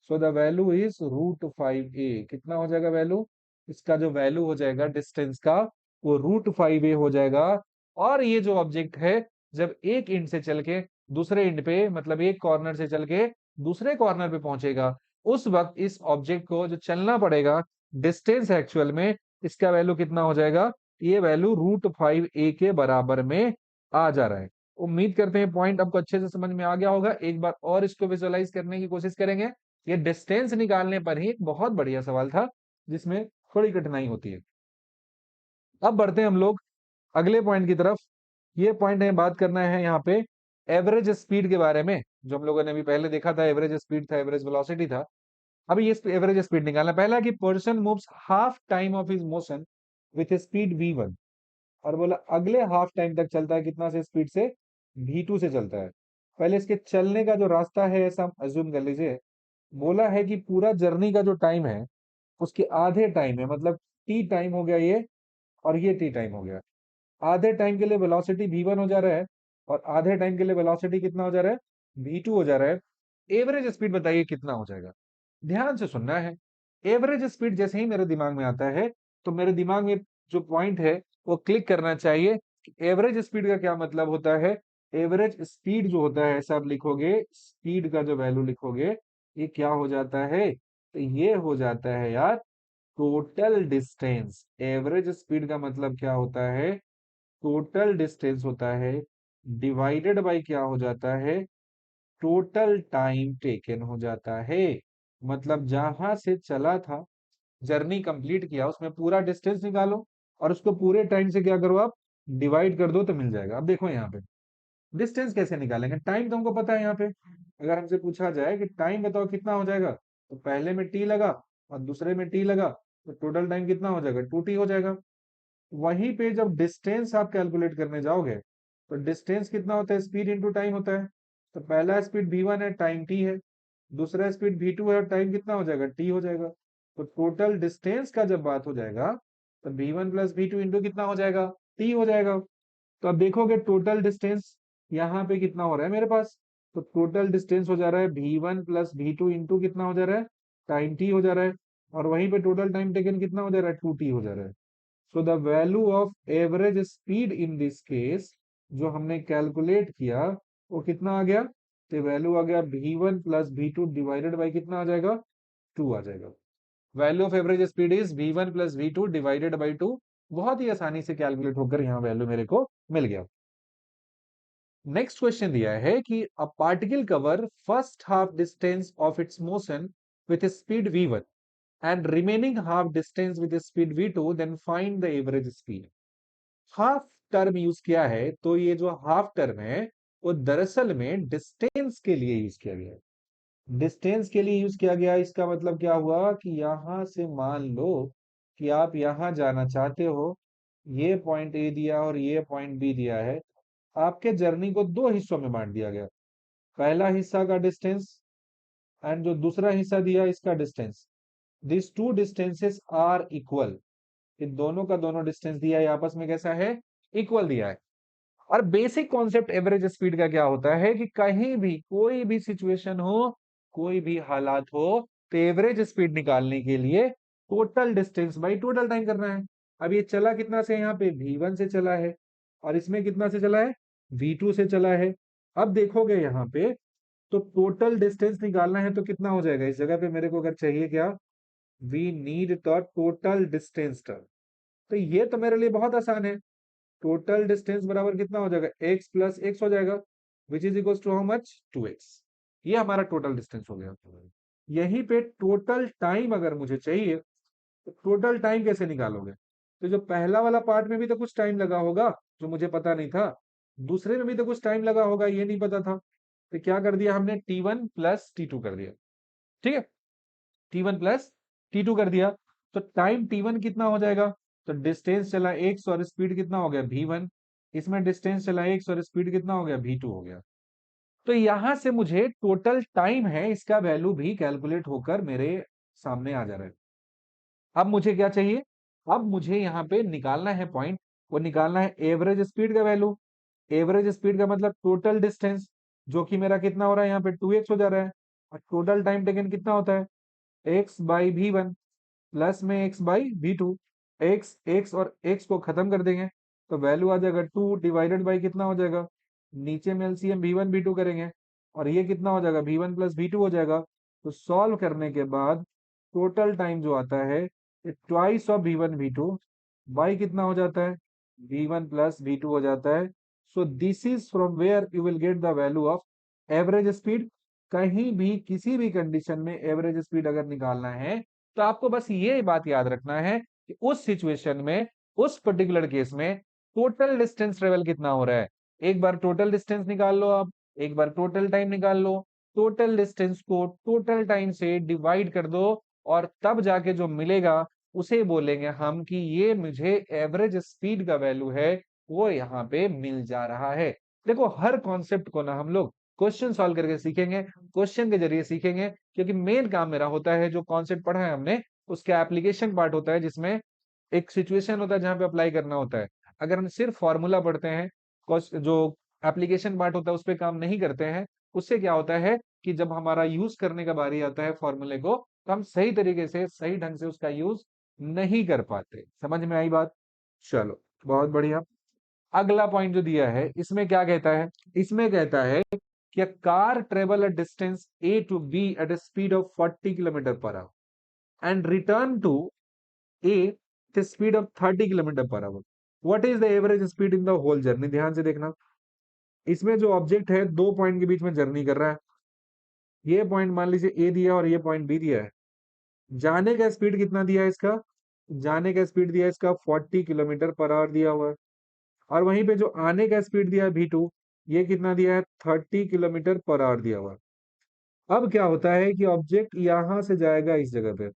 सो द वैल्यू इज √5a। कितना हो जाएगा वैल्यू, इसका जो वैल्यू हो जाएगा डिस्टेंस का, वो √5a हो जाएगा। और ये जो ऑब्जेक्ट है जब एक एंड से चल के दूसरे एंड पे, मतलब एक कॉर्नर से चल के दूसरे कॉर्नर पे पहुंचेगा, उस वक्त इस ऑब्जेक्ट को जो चलना पड़ेगा डिस्टेंस एक्चुअल में, इसका वैल्यू कितना हो जाएगा, ये वैल्यू √5a के बराबर में आ जा रहा है। उम्मीद करते हैं पॉइंट आपको अच्छे से समझ में आ गया होगा। एक बार और इसको विजुअलाइज करने की कोशिश करेंगे। ये डिस्टेंस निकालने पर ही एक बहुत बढ़िया सवाल था, जिसमें थोड़ी कठिनाई होती है। अब बढ़ते हैं हम लोग अगले पॉइंट की तरफ। ये पॉइंट हमें बात करना है यहाँ पे एवरेज स्पीड के बारे में। जो हम लोगों ने अभी पहले देखा था एवरेज स्पीड था, एवरेज वेलोसिटी था। अभी ये एवरेज स्पीड निकालना। पहला कि person moves half time of his motion with speed v1, और बोला अगले हाफ टाइम तक चलता है कितना से स्पीड से, v2 से चलता है। पहले इसके चलने का जो रास्ता है ऐसा हम अज्यूम कर लीजिए, बोला है कि पूरा जर्नी का जो टाइम है उसके आधे टाइम है, मतलब टी टाइम हो गया ये, और ये टी टाइम हो गया। आधे टाइम के लिए वेलोसिटी v1 हो जा रहा है, और आधे टाइम के लिए वेलोसिटी कितना हो जा रहा है, v2 हो जा रहा है। एवरेज स्पीड बताइए कितना हो जाएगा। ध्यान से सुनना है। एवरेज स्पीड जैसे ही मेरे दिमाग में आता है, तो मेरे दिमाग में जो पॉइंट है वो क्लिक करना चाहिए। एवरेज स्पीड का क्या मतलब होता है। एवरेज स्पीड जो होता है, ऐसा आप लिखोगे, स्पीड का जो वैल्यू लिखोगे, ये क्या हो जाता है, तो ये हो जाता है यार टोटल डिस्टेंस। एवरेज स्पीड का मतलब क्या होता है, टोटल डिस्टेंस होता है, डिवाइडेड बाय क्या हो जाता है, टोटल टाइम टेकन हो जाता है। मतलब जहां से चला था, जर्नी कंप्लीट किया, उसमें पूरा डिस्टेंस निकालो और उसको पूरे टाइम से क्या करो आप, डिवाइड कर दो तो मिल जाएगा। अब देखो यहाँ पे डिस्टेंस कैसे निकालेंगे, टाइम तुमको पता है। यहाँ पे अगर हमसे पूछा जाए कि टाइम बताओ कितना हो जाएगा, तो पहले में टी लगा और दूसरे में टी लगा, तो टोटल टाइम कितना हो जाएगा, 2t हो जाएगा। वहीं पे जब डिस्टेंस आप कैलकुलेट करने जाओगे, तो डिस्टेंस कितना होता है, स्पीड इंटू टाइम होता है। तो पहला स्पीड v1 है, टाइम t है। दूसरा स्पीड v2 है, टाइम कितना हो जाएगा, t हो जाएगा। तो टोटल डिस्टेंस का जब बात हो जाएगा, तो v1 प्लस v2 इंटू कितना हो जाएगा, t हो जाएगा। तो अब देखोगे टोटल डिस्टेंस यहाँ पे कितना हो रहा है मेरे पास, तो टोटल डिस्टेंस हो जा रहा है v1 प्लस v2 इंटू कितना हो जा रहा है, टाइम t हो जा रहा है। और वहीं पे टोटल टाइम टेकन कितना हो जा रहा है, 2t हो जा रहा है। सो the value of average speed in this case जो हमने कैलकुलेट किया, वो कितना आ गया, तो वैल्यू आ गया v1 plus v2 divided by कितना आ जाएगा, 2 आ जाएगा। Value of average speed is v1 plus v2 divided by 2। बहुत ही आसानी से कैलकुलेट होकर यहाँ वैल्यू मेरे को मिल गया। नेक्स्ट क्वेश्चन दिया है कि a particle cover first half distance of its motion with speed v1 and remaining half distance with speed v2, then find the average speed। Half term use किया है, तो ये जो हाफ टर्म है वो दरअसल में डिस्टेंस के लिए यूज किया गया है। डिस्टेंस के लिए यूज किया गया, इसका मतलब क्या हुआ कि यहां से मान लो कि आप यहां जाना चाहते हो, ये पॉइंट ए दिया और ये पॉइंट बी दिया है। आपके जर्नी को दो हिस्सों में बांट दिया गया, पहला हिस्सा का डिस्टेंस एंड जो दूसरा हिस्सा दिया इसका distance. This two distances are equal. इन दोनों का दोनों डिस्टेंस दिया है, आपस में कैसा है, इक्वल दिया है। और बेसिक कॉन्सेप्ट एवरेज स्पीड का क्या होता है कि कहीं भी कोई भी सिचुएशन हो, कोई भी हालात हो, तो एवरेज स्पीड निकालने के लिए total distance by total time करना है। अब ये चला कितना से, यहाँ पे v1 से चला है, और इसमें कितना से चला है, v2 से चला है। अब देखोगे यहाँ पे, तो टोटल डिस्टेंस निकालना है तो कितना हो जाएगा, इस जगह पे मेरे को अगर चाहिए क्या, we need the total distance term. तो ये तो मेरे लिए बहुत आसान है। टोटल डिस्टेंस बराबर कितना हो जाएगा, x प्लस एक्स हो जाएगा, which is equal to how much, 2x। ये हमारा टोटल डिस्टेंस हो गया। यहीं पे टोटल टाइम अगर मुझे चाहिए, तो टोटल टाइम कैसे निकालोगे, तो जो पहला वाला पार्ट में भी तो कुछ टाइम लगा होगा जो मुझे पता नहीं था, दूसरे में भी तो कुछ टाइम लगा होगा, ये नहीं पता था। तो क्या कर दिया हमने, t1 प्लस t2 कर दिया। ठीक है, t1 प्लस t2 कर दिया। तो टाइम t1 कितना हो जाएगा, तो डिस्टेंस चला x और स्पीड कितना हो गया v1। इसमें डिस्टेंस चला x और स्पीड कितना हो गया, v2 हो गया। तो यहां से मुझे टोटल टाइम है इसका वैल्यू भी कैलकुलेट होकर मेरे सामने आ जा रहा है। अब मुझे क्या चाहिए, अब मुझे यहाँ पे निकालना है पॉइंट, वो निकालना है एवरेज स्पीड का वैल्यू। एवरेज स्पीड का मतलब टोटल डिस्टेंस, जो कि मेरा कितना हो रहा है, यहाँ पे 2x हो जा रहा है। और टोटल टाइम टेकन कितना होता है, x बाई v1 प्लस में x बाई v2। x और x को खत्म कर देंगे, तो वैल्यू आ जाएगा 2 डिवाइडेड बाई कितना हो जाएगा, नीचे में एलसीएम v1 v2 करेंगे, और ये कितना हो जाएगा, v1 प्लस v2 हो जाएगा। तो सॉल्व करने के बाद टोटल टाइम जो आता है, twice of v1 v2 by कितना हो जाता है, v1 प्लस v2 हो जाता है। So this is from where you will get the value of average speed. कहीं भी किसी भी कंडीशन में एवरेज स्पीड अगर निकालना है, तो आपको बस ये बात याद रखना है कि उस सिचुएशन में, उस पर्टिकुलर केस में टोटल डिस्टेंस ट्रेवल कितना हो रहा है। एक बार टोटल डिस्टेंस निकाल लो आप, एक बार टोटल टाइम निकाल लो। टोटल डिस्टेंस को टोटल टाइम से डिवाइड कर दो, और तब जाके जो मिलेगा उसे बोलेंगे हम कि ये मुझे एवरेज स्पीड का वैल्यू है वो यहाँ पे मिल जा रहा है। देखो हर कॉन्सेप्ट को ना हम लोग क्वेश्चन सॉल्व करके सीखेंगे, क्वेश्चन के जरिए सीखेंगे, क्योंकि मेन काम मेरा होता है जो कॉन्सेप्ट पढ़ा है हमने उसका एप्लीकेशन पार्ट होता है, जिसमें एक सिचुएशन होता है जहां पे अप्लाई करना होता है। अगर हम सिर्फ फॉर्मूला पढ़ते हैं, जो एप्लीकेशन पार्ट होता है उस पर काम नहीं करते हैं, उससे क्या होता है कि जब हमारा यूज करने का बारी आता है फॉर्मूले को, तो हम सही तरीके से सही ढंग से उसका यूज नहीं कर पाते। समझ में आई बात? चलो बहुत बढ़िया। अगला पॉइंट जो दिया है इसमें क्या कहता है? इसमें कहता है कि car travel a distance A to B at a speed of 40 kilometre per hour and return to A the speed of 30 kilometre per hour. What is the average speed in the whole journey? ध्यान से देखना, इसमें जो ऑब्जेक्ट है दो पॉइंट के बीच में जर्नी कर रहा है। ये पॉइंट मान लीजिए ए दिया और ये पॉइंट बी दिया है। जाने का स्पीड कितना दिया है इसका? जाने का स्पीड दिया है इसका 40 किलोमीटर पर आवर दिया हुआ है। और वहीं पे जो आने का स्पीड दिया है V2, ये कितना दिया है? 30 किलोमीटर पर आवर दिया हुआ है। अब क्या होता है कि ऑब्जेक्ट यहां से जाएगा इस जगह पे,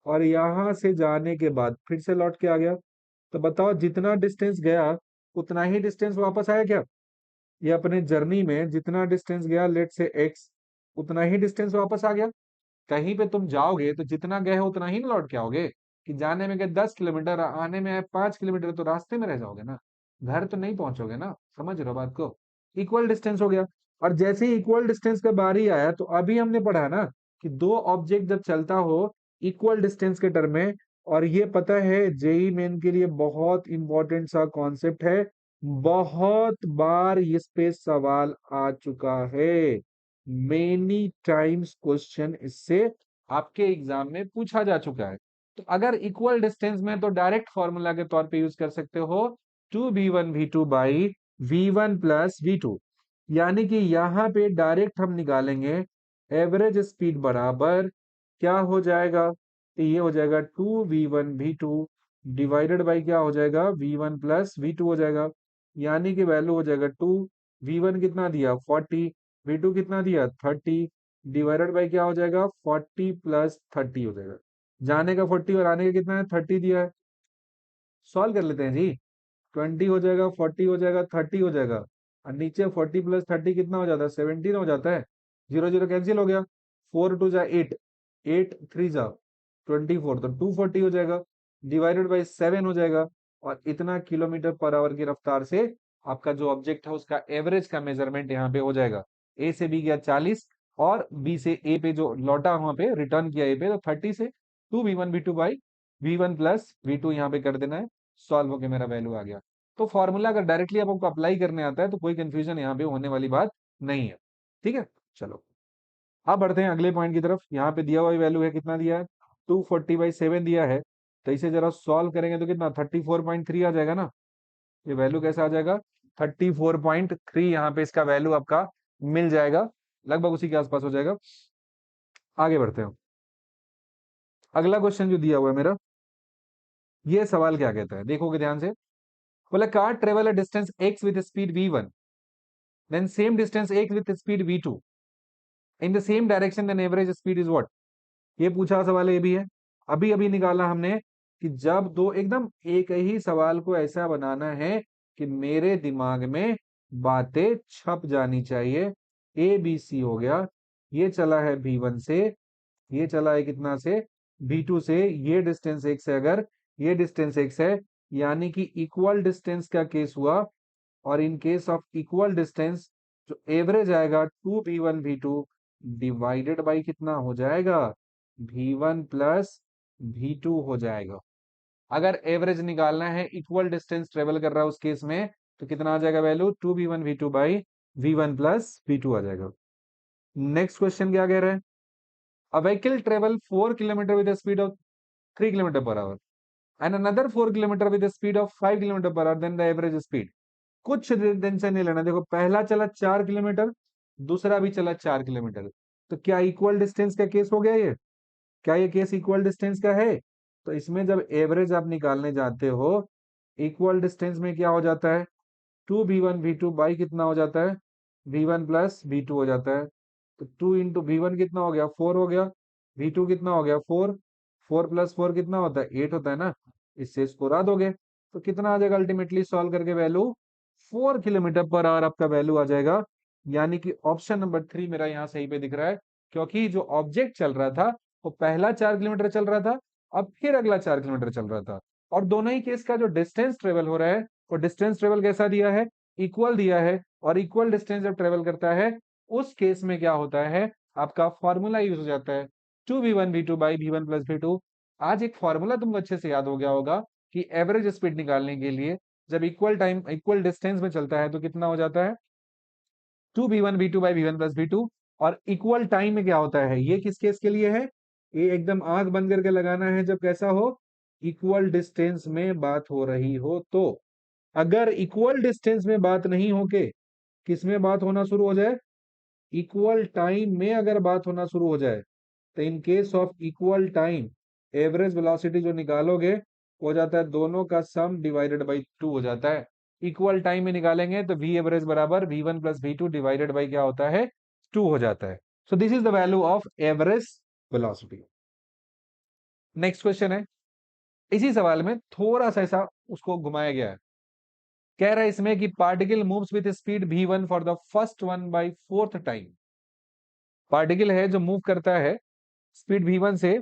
और यहां से जाने के बाद फिर से लौट के आ गया। तो बताओ जितना डिस्टेंस गया उतना ही डिस्टेंस वापस आया क्या? ये अपने जर्नी में जितना डिस्टेंस गया, लेट से x, उतना ही डिस्टेंस वापस आ गया। कहीं पे तुम जाओगे तो जितना गए हो उतना ही ना लौट के आओगे, कि जाने में गए 10 किलोमीटर, आने में 5 किलोमीटर, तो रास्ते में रह जाओगे ना, घर तो नहीं पहुंचोगे ना। समझ रहे हो बात को? इक्वल डिस्टेंस हो गया। और जैसे ही इक्वल डिस्टेंस का बारी आया, तो अभी हमने पढ़ा ना कि दो ऑब्जेक्ट जब चलता हो इक्वल डिस्टेंस के टर्म में, और ये पता है जेई मेन के लिए बहुत इंपॉर्टेंट सा कॉन्सेप्ट है, बहुत बार इस पे सवाल आ चुका है। मेनी टाइम्स क्वेश्चन इससे आपके एग्जाम में पूछा जा चुका है। तो अगर इक्वल डिस्टेंस में, तो डायरेक्ट फॉर्मूला के तौर पे यूज कर सकते हो 2v1v2 by v1 plus v2। यानी कि यहां पे डायरेक्ट हम निकालेंगे एवरेज स्पीड बराबर क्या हो जाएगा? तो ये हो जाएगा 2v1v2 डिवाइडेड बाई क्या हो जाएगा? v1 प्लस v2 हो जाएगा। यानी कि वैल्यू हो जाएगा 2, v1 कितना दिया? 40, v2 कितना दिया? 30, डिवाइडेड बाई क्या हो जाएगा? 40 प्लस 30 हो जाएगा। जाने का 40 और आने का कितना है? 30 दिया है। सॉल्व कर लेते हैं जी। 20 हो जाएगा, 40 हो जाएगा, 30 हो जाएगा, और नीचे 40 प्लस 30 कितना हो जाता है? 17 हो जाता है। जीरो जीरो कैंसिल हो गया, 4 टू जा 8, 8 3 जा 24, तो 240 हो जाएगा, डिवाइडेड बाई 7 हो जाएगा। और इतना किलोमीटर पर आवर की रफ्तार से आपका जो ऑब्जेक्ट है उसका एवरेज का मेजरमेंट यहाँ पे हो जाएगा। ए से बी गया 40, और बी से ए पे जो लौटा वहां पे रिटर्न किया ए पे, तो 30 से 2v1v2 by v1 plus v2 यहाँ पे कर देना है। सॉल्व होके मेरा वैल्यू आ गया। तो फॉर्मूला अगर डायरेक्टली आपको अप्लाई करने आता है तो कोई कंफ्यूजन यहाँ पे होने वाली बात नहीं है। ठीक है, चलो अब बढ़ते हैं अगले पॉइंट की तरफ। यहाँ पे दिया हुआ वैल्यू है, कितना दिया है? 240/7 दिया है। तो इसे जरा सॉल्व करेंगे तो कितना? 34.3 आ जाएगा ना। ये वैल्यू कैसा आ जाएगा? 34.3 यहाँ पे इसका वैल्यू आपका मिल जाएगा, लगभग उसी के आसपास हो जाएगा। आगे बढ़ते हैं। अगला क्वेश्चन जो दिया हुआ है मेरा, ये सवाल क्या कहता है देखोगे ध्यान से। बोला car travel a distance x with speed v1, then same distance x with speed v2 in the same direction, then average speed is what? ये पूछा सवाल, ये भी है। अभी अभी निकाला हमने कि जब दो एकदम एक ही सवाल को ऐसा बनाना है कि मेरे दिमाग में बातें छप जानी चाहिए। ए बी सी हो गया, ये चला है v1 से, ये चला है कितना से? v2 से। ये डिस्टेंस x है, अगर ये डिस्टेंस x है, यानी कि इक्वल डिस्टेंस का केस हुआ। और in case of equal distance जो एवरेज आएगा 2v1v2 डिवाइडेड बाई कितना हो जाएगा? v1 प्लस v2 हो जाएगा। अगर एवरेज निकालना है, इक्वल डिस्टेंस ट्रेवल कर रहा है उस केस में, तो कितना आ जाएगा value? 2v1v2 by v1 plus v2 आ जाएगा। नेक्स्ट क्वेश्चन क्या कह रहा है? A vehicle travel 4 kilometre with speed of 3 kilometre per hour and another 4 kilometre with speed of 5 kilometre per hour, then the average speed. कुछ टेंशन नहीं लेना। देखो पहला चला 4 किलोमीटर, दूसरा भी चला 4 किलोमीटर, तो क्या इक्वल डिस्टेंस का केस हो गया ये? क्या ये केस इक्वल डिस्टेंस का है? तो इसमें जब एवरेज आप निकालने जाते हो, इक्वल डिस्टेंस में क्या हो जाता है? 2v1v2 बाई कितना हो जाता है? v1 प्लस v2 हो जाता है। तो 2 इंटू v1 कितना हो गया? 4 हो गया। v2 कितना हो गया? 4। 4+4 कितना होता है? 8 होता है ना। इससे इसको हटा दोगे तो कितना आ जाएगा अल्टीमेटली सॉल्व करके वैल्यू? 4 किलोमीटर पर आवर आपका वैल्यू आ जाएगा। यानी कि ऑप्शन नंबर 3 मेरा यहाँ सही पे दिख रहा है, क्योंकि जो ऑब्जेक्ट चल रहा था वो पहला 4 किलोमीटर चल रहा था, अब फिर अगला 4 किलोमीटर चल रहा था, और दोनों ही केस का जो डिस्टेंस ट्रेवल हो रहा है वो डिस्टेंस ट्रेवल कैसा दिया है? इक्वल दिया है। और इक्वल डिस्टेंस जब ट्रेवल करता है उस केस में क्या होता है? आपका फॉर्मूला यूज हो जाता है 2v1v2/v1+v2। आज एक फॉर्मूला तुमको अच्छे से याद हो गया होगा कि एवरेज स्पीड निकालने के लिए जब इक्वल टाइम इक्वल डिस्टेंस में चलता है तो कितना हो जाता है? 2v1v2/v1+v2। और इक्वल टाइम में क्या होता है? ये किस केस के लिए है? ये एकदम आंख बंद करके लगाना है जब कैसा हो? इक्वल डिस्टेंस में बात हो रही हो तो। अगर इक्वल डिस्टेंस में बात नहीं हो के किस में बात होना शुरू हो जाए? इक्वल टाइम में अगर बात होना शुरू हो जाए तो in case of equal time average velocity जो निकालोगे हो जाता है दोनों का सम डिवाइडेड बाई 2 हो जाता है। इक्वल टाइम में निकालेंगे तो वी एवरेज बराबर v1+v2 डिवाइडेड बाई क्या होता है? 2 हो जाता है। So this is the value of average velocity. Next question है, इसी सवाल में थोड़ा सा ऐसा उसको घुमाया गया है। कह रहा है इसमें कि particle moves with speed v1 for the first 1/4 time. Particle है जो मूव करता है स्पीड v1 से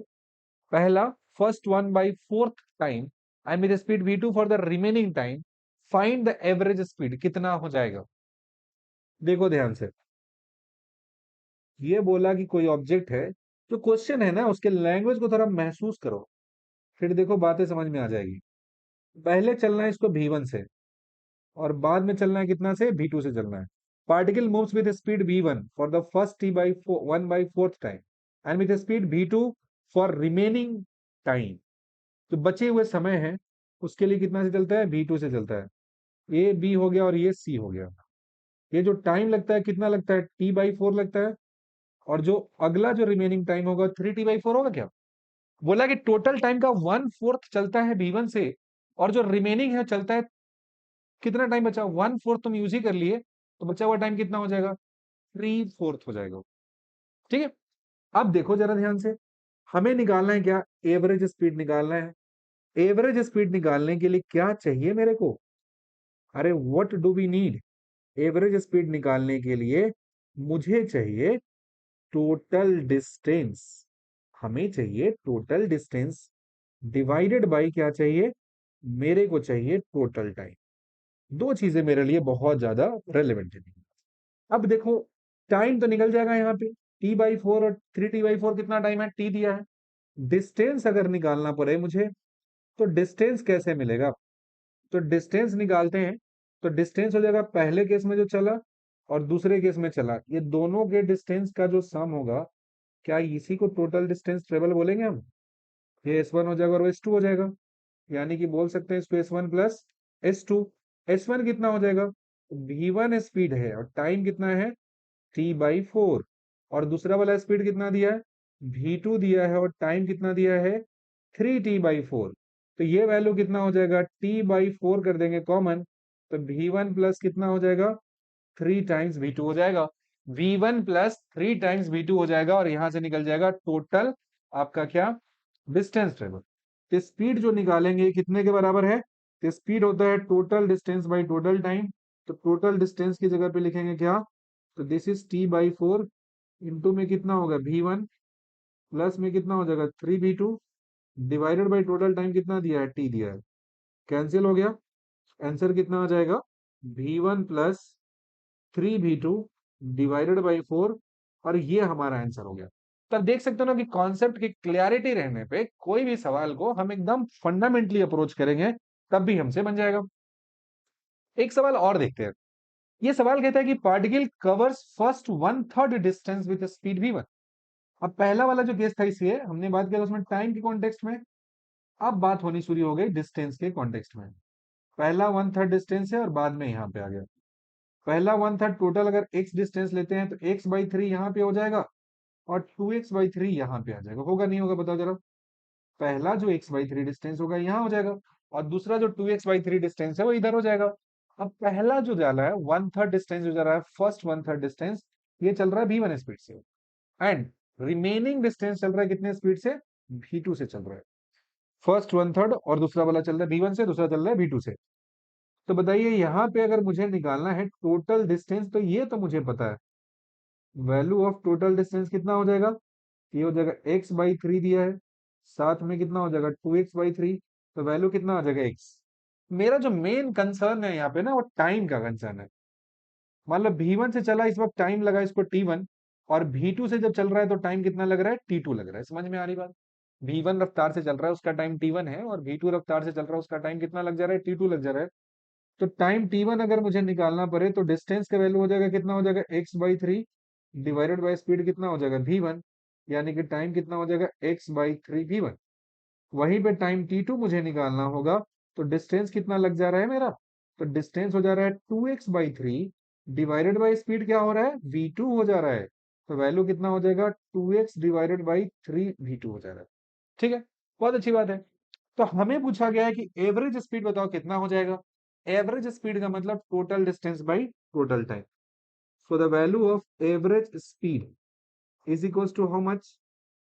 पहला first 1/4 time and with speed v2 for the remaining time, find the average speed. कितना हो जाएगा? देखो ध्यान से, ये बोला कि कोई ऑब्जेक्ट है। जो क्वेश्चन है ना उसके लैंग्वेज को थोड़ा महसूस करो, फिर देखो बातें समझ में आ जाएगी। पहले चलना है इसको v1 से और बाद में चलना है कितना से? v2 से चलना है। Particle moves with speed v1 for the first t/1/4 time and with speed v2 for remaining time. जो बचे हुए समय है उसके लिए कितना से चलता है? v2 से चलता है। ए बी हो गया और ये सी हो गया। ये जो टाइम लगता है कितना लगता है? t/4 लगता है। और जो अगला जो रिमेनिंग टाइम होगा 3t/4 होगा क्या? बोला कि टोटल टाइम का 1/4 चलता है v1 से, और जो रिमेनिंग है चलता है कितना टाइम बचा? 1/4 तुम यूज ही कर लिए, तो बचा हुआ टाइम कितना हो जाएगा? 3/4 हो जाएगा। ठीक है। अब देखो जरा ध्यान से, हमें निकालना है क्या? एवरेज स्पीड निकालना है। एवरेज स्पीड निकालने के लिए क्या चाहिए मेरे को? अरे what do we need? Average speed निकालने के लिए मुझे चाहिए टोटल डिस्टेंस। हमें चाहिए टोटल डिस्टेंस डिवाइडेड बाय क्या चाहिए? मेरे को चाहिए टोटल टाइम। दो चीजें मेरे लिए बहुत ज्यादा रेलेवेंट है। अब देखो, टाइम तो निकल जाएगा यहाँ पे t/4, और 3t/4 कितना टाइम है? t दिया है। डिस्टेंस अगर निकालना पड़े मुझे तो डिस्टेंस कैसे मिलेगा? तो डिस्टेंस निकालते हैं। तो डिस्टेंस हो जाएगा पहले केस में जो चला और दूसरे केस में चला, ये दोनों के डिस्टेंस का जो सम होगा, क्या इसी को टोटल डिस्टेंस ट्रेवल बोलेंगे हम? ये S1 हो जाएगा और वो S2 हो जाएगा। यानी कि बोल सकते हैं इसको S1 प्लस S2। S1 कितना हो जाएगा? v1 स्पीड है और टाइम कितना है? t/4। और दूसरा वाला स्पीड कितना दिया है? v2 दिया है और टाइम कितना दिया है? 3t/4। तो ये वैल्यू कितना हो जाएगा? t/4 कर देंगे कॉमन, तो v1 प्लस कितना हो जाएगा? 3 टाइम्स v2 हो जाएगा। v1 प्लस 3 टाइम्स v2 हो जाएगा, और यहां से निकल जाएगा टोटल आपका क्या? Distance travel. तो स्पीड जो निकालेंगे ये कितने के बराबर है? तो स्पीड होता है total distance by total time. तो टोटल डिस्टेंस की जगह पे लिखेंगे क्या? तो दिस इज t/4 इंटू में कितना होगा? v1 प्लस में कितना हो जाएगा? 3v2 divided by total time कितना दिया है? t दिया है। कैंसिल हो गया। आंसर कितना आ जाएगा? v1 plus 3v2 divided by 4। और ये हमारा आंसर हो गया। तो आप देख सकते हो ना कि कॉन्सेप्ट की क्लैरिटी रहने पे कोई भी सवाल को हम एकदम फंडामेंटली अप्रोच करेंगे तब भी हमसे बन जाएगा। एक सवाल और देखते हैं। ये सवाल कहता है कि particle covers first 1/3 distance with speed v1। अब पहला वाला जो केस था इसलिए हमने बात किया उसमें टाइम के कॉन्टेक्स्ट में, अब बात होनी शुरू हो गई डिस्टेंस के कॉन्टेक्स्ट में। पहला 1/3 डिस्टेंस है और बाद में यहाँ पे आ गया। पहला 1/3 टोटल अगर x डिस्टेंस लेते हैं तो x/3 यहाँ पे हो जाएगा और 2x/3 यहाँ पे आ जाएगा। होगा नहीं होगा बताओ जरा? पहला जो x/3 डिस्टेंस होगा यहाँ हो जाएगा और दूसरा जो 2x/3 डिस्टेंस है वो इधर हो जाएगा। अब पहला जो जा रहा है 1/3 डिस्टेंस जो जा रहा है, फर्स्ट 1/3 डिस्टेंस, ये चल रहा है v1 स्पीड से, एंड रिमेनिंग डिस्टेंस चल रहा है कितने स्पीड से? v2 से चल रहा है। फर्स्ट वन थर्ड और दूसरा वाला चल रहा है v1 से, दूसरा चल रहा है v2 से। तो बताइए यहाँ पे अगर मुझे निकालना है टोटल डिस्टेंस, तो ये तो मुझे पता है, वैल्यू ऑफ टोटल डिस्टेंस कितना हो जाएगा, ये हो जाएगा x/3 दिया है, साथ में कितना हो जाएगा 2x/3, तो वैल्यू कितना आ जाएगा x। मेरा जो मेन कंसर्न है यहाँ पे ना, वो टाइम का कंसर्न है। मान लो v1 से चला इस वक्त टाइम लगा इसको t1, और v2 से जब चल रहा है तो टाइम कितना लग रहा है, t2 लग रहा है। समझ में आ रही बात? v1 रफ्तार से चल रहा है उसका टाइम t1 है, और v2 रफ्तार से चल रहा है उसका टाइम कितना लग जा रहा है, t2 लग जा रहा है। तो टाइम t1 अगर मुझे निकालना पड़े तो डिस्टेंस का वैल्यू हो जाएगा, कितना हो जाएगा, x/3 डिवाइडेड बाय स्पीड कितना हो जाएगा v1, यानी कि टाइम कितना हो जाएगा x/3 v1। वहीं पे टाइम t2 मुझे निकालना होगा, तो डिस्टेंस कितना लग जा रहा है मेरा, तो डिस्टेंस हो जा रहा है 2x/3 डिवाइडेड बाय स्पीड क्या हो रहा है, v2 हो जा रहा है। तो वैल्यू कितना हो जाएगा, 2x डिवाइडेड बाई 3v2 हो जा रहा है। ठीक है, बहुत अच्छी बात है। तो हमें पूछा गया है कि एवरेज स्पीड बताओ कितना हो जाएगा। एवरेज स्पीड का मतलब total distance by total time. So the value of average speed is equal to how much,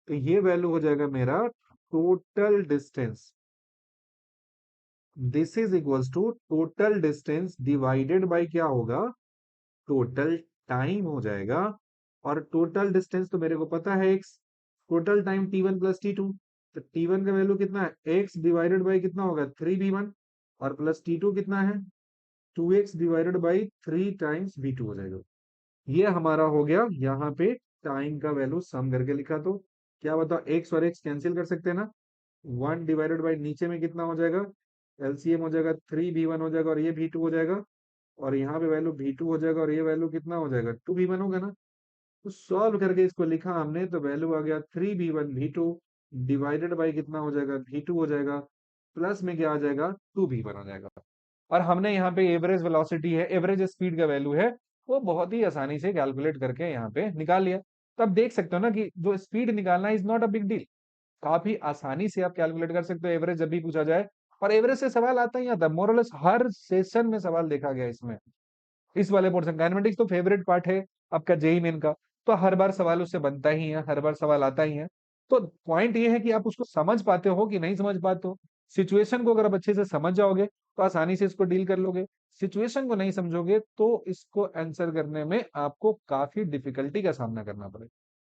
तो ये वैल्यू हो जाएगा मेरा total distance, this is equals to total distance divided by क्या होगा, टोटल टाइम हो जाएगा। और टोटल डिस्टेंस तो मेरे को पता है x, total time t1 plus t2, तो t1 का वैल्यू कितना है, x डिवाइडेड बाई कितना होगा 3v1, और प्लस t2 कितना है, 2x divided by 3 times v2 हो जाएगा। ये हमारा हो गया यहाँ पे टाइम का वैल्यू सम करके लिखा। तो क्या बताओ, x और x कैंसिल कर सकते हैं ना, 1 डिवाइडेड बाई नीचे में कितना हो जाएगा, एलसीएम हो जाएगा 3v1 हो जाएगा, और ये v2 हो जाएगा, और यहाँ पे वैल्यू v2 हो जाएगा, और ये वैल्यू कितना हो जाएगा 2v1 होगा ना। तो सॉल्व करके इसको लिखा हमने, तो वैल्यू आ गया 3v1 v2 डिवाइडेड बाई कितना हो जाएगा v2 हो जाएगा, प्लस में क्या आ जाएगा 2v1 हो जाएगा। और हमने यहाँ पे एवरेज वेलोसिटी है, एवरेज स्पीड का वैल्यू है, वो बहुत ही आसानी से कैलकुलेट करके यहाँ पे निकाल लिया। तो आप देख सकते हो ना कि जो स्पीड निकालना is not a big deal, काफी आसानी से आप कैलकुलेट कर सकते हो एवरेज जब भी पूछा जाए। और एवरेज से सवाल आता ही आता है, मोरलेस हर सेशन में सवाल देखा गया इसमें। इस वाले पोर्शन काइनेमेटिक्स तो फेवरेट पार्ट है आपका जेई मेन का, तो हर बार सवाल उससे बनता ही है, हर बार सवाल आता ही है। तो पॉइंट ये है कि आप उसको समझ पाते हो कि नहीं समझ पाते हो। सिचुएशन को अगर आप अच्छे से समझ जाओगे तो आसानी से इसको डील कर लोगे, सिचुएशन को नहीं समझोगे तो इसको आंसर करने में आपको काफी डिफिकल्टी का सामना करना पड़ेगा।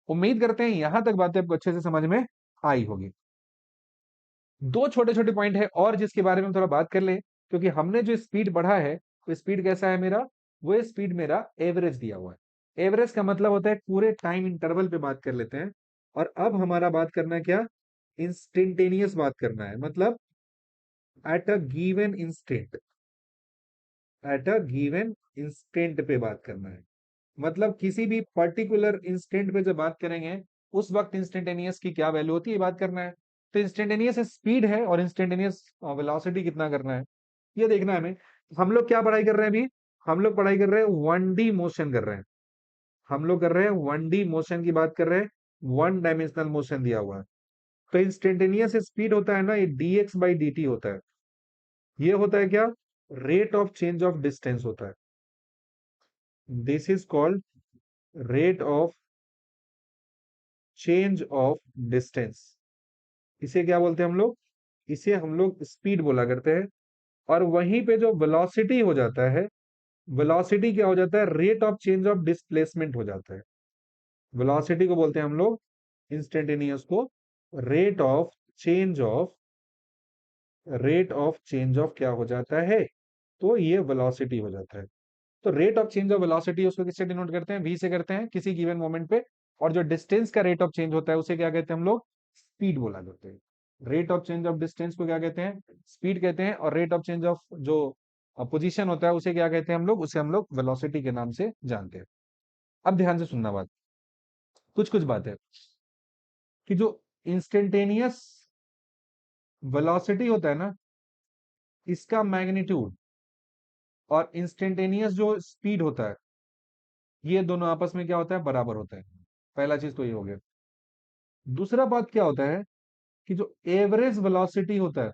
उम्मीद करते हैं यहां तक बातें आपको अच्छे से समझ में आई होगी। दो छोटे छोटे पॉइंट है और जिसके बारे में थोड़ा बात कर ले, क्योंकि हमने जो स्पीड बढ़ा है, वो स्पीड कैसा है मेरा, वो स्पीड मेरा एवरेज दिया हुआ है। एवरेज का मतलब होता है पूरे टाइम इंटरवल पे बात कर लेते हैं। और अब हमारा बात करना है क्या, इंस्टेंटेनियस बात करना है, मतलब at a given instant, at a given instant पे बात करना है। मतलब किसी भी पर्टिकुलर इंस्टेंट पे जब बात करेंगे, उस वक्त इंस्टेंटेनियस की क्या वैल्यू होती है, ये बात करना है। तो इंस्टेंटेनियस स्पीड है और इंस्टेंटेनियस वेलोसिटी कितना करना है, ये देखना है हमें। हम लोग क्या पढ़ाई कर रहे हैं अभी, हम लोग पढ़ाई कर रहे हैं 1D मोशन कर रहे हैं, हम लोग कर रहे हैं 1D मोशन की बात कर रहे हैं, वन डायमेंशनल मोशन दिया हुआ है। तो इंस्टेंटेनियस स्पीड होता है ना, ये dx/dt होता है। ये होता है क्या, rate of change of distance होता है। This is called rate of change of distance. इसे क्या बोलते हैं हम लोग, इसे हम लोग स्पीड बोला करते हैं। और वहीं पे जो वेलोसिटी हो जाता है, वेलोसिटी क्या हो जाता है, rate of change of displacement हो जाता है। वेलोसिटी को बोलते हैं हम लोग, इंस्टेंटेनियस को, rate of change of, rate of change of क्या हो जाता है, तो ये वेलोसिटी हो जाता है। तो rate of change of velocity उसको किससे डिनोट करते हैं, वी से करते हैं किसी गिवन मोमेंट पे। और जो डिस्टेंस का रेट ऑफ चेंज होता है उसे क्या कहते हैं हम लोग, स्पीड बोला करते हैं। Rate of change of distance को क्या कहते हैं, स्पीड कहते हैं। और रेट ऑफ चेंज ऑफ जो पोजीशन होता है उसे क्या कहते हैं हम लोग, उसे हम लोग वेलोसिटी के नाम से जानते हैं। अब ध्यान से सुनना बात, कुछ कुछ बात है कि जो इंस्टेंटेनियस वेलोसिटी होता है ना, इसका मैग्नीट्यूड और इंस्टेंटेनियस जो स्पीड होता है, ये दोनों आपस में क्या होता है, बराबर होता है। पहला चीज तो ये हो गया। दूसरा बात क्या होता है कि जो एवरेज वेलोसिटी होता है,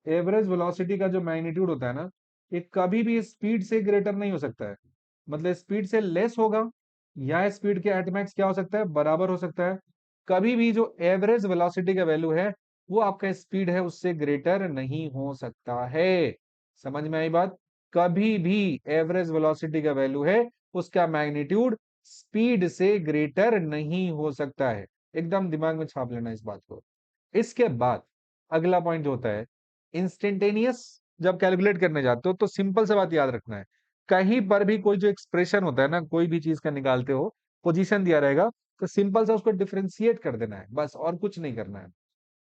एवरेज वेलोसिटी का जो मैग्नीट्यूड होता है ना, ये कभी भी स्पीड से ग्रेटर नहीं हो सकता है। मतलब स्पीड से लेस होगा, या स्पीड के एट मैक्स क्या हो सकता है, बराबर हो सकता है। कभी भी जो एवरेज वेलोसिटी का वैल्यू है वो आपका स्पीड है उससे ग्रेटर नहीं हो सकता है। समझ में आई बात? कभी भी एवरेज वेलोसिटी का वैल्यू है उसका मैग्नीट्यूड स्पीड से ग्रेटर नहीं हो सकता है। एकदम दिमाग में छाप लेना इस बात को। इसके बाद अगला पॉइंट जो होता है, इंस्टेंटेनियस जब कैलकुलेट करने जाते हो तो सिंपल सा बात याद रखना है, कहीं पर भी कोई जो एक्सप्रेशन होता है ना, कोई भी चीज का निकालते हो, पोजीशन दिया रहेगा, तो सिंपल सा उसको डिफरेंशिएट कर देना है, बस और कुछ नहीं करना है।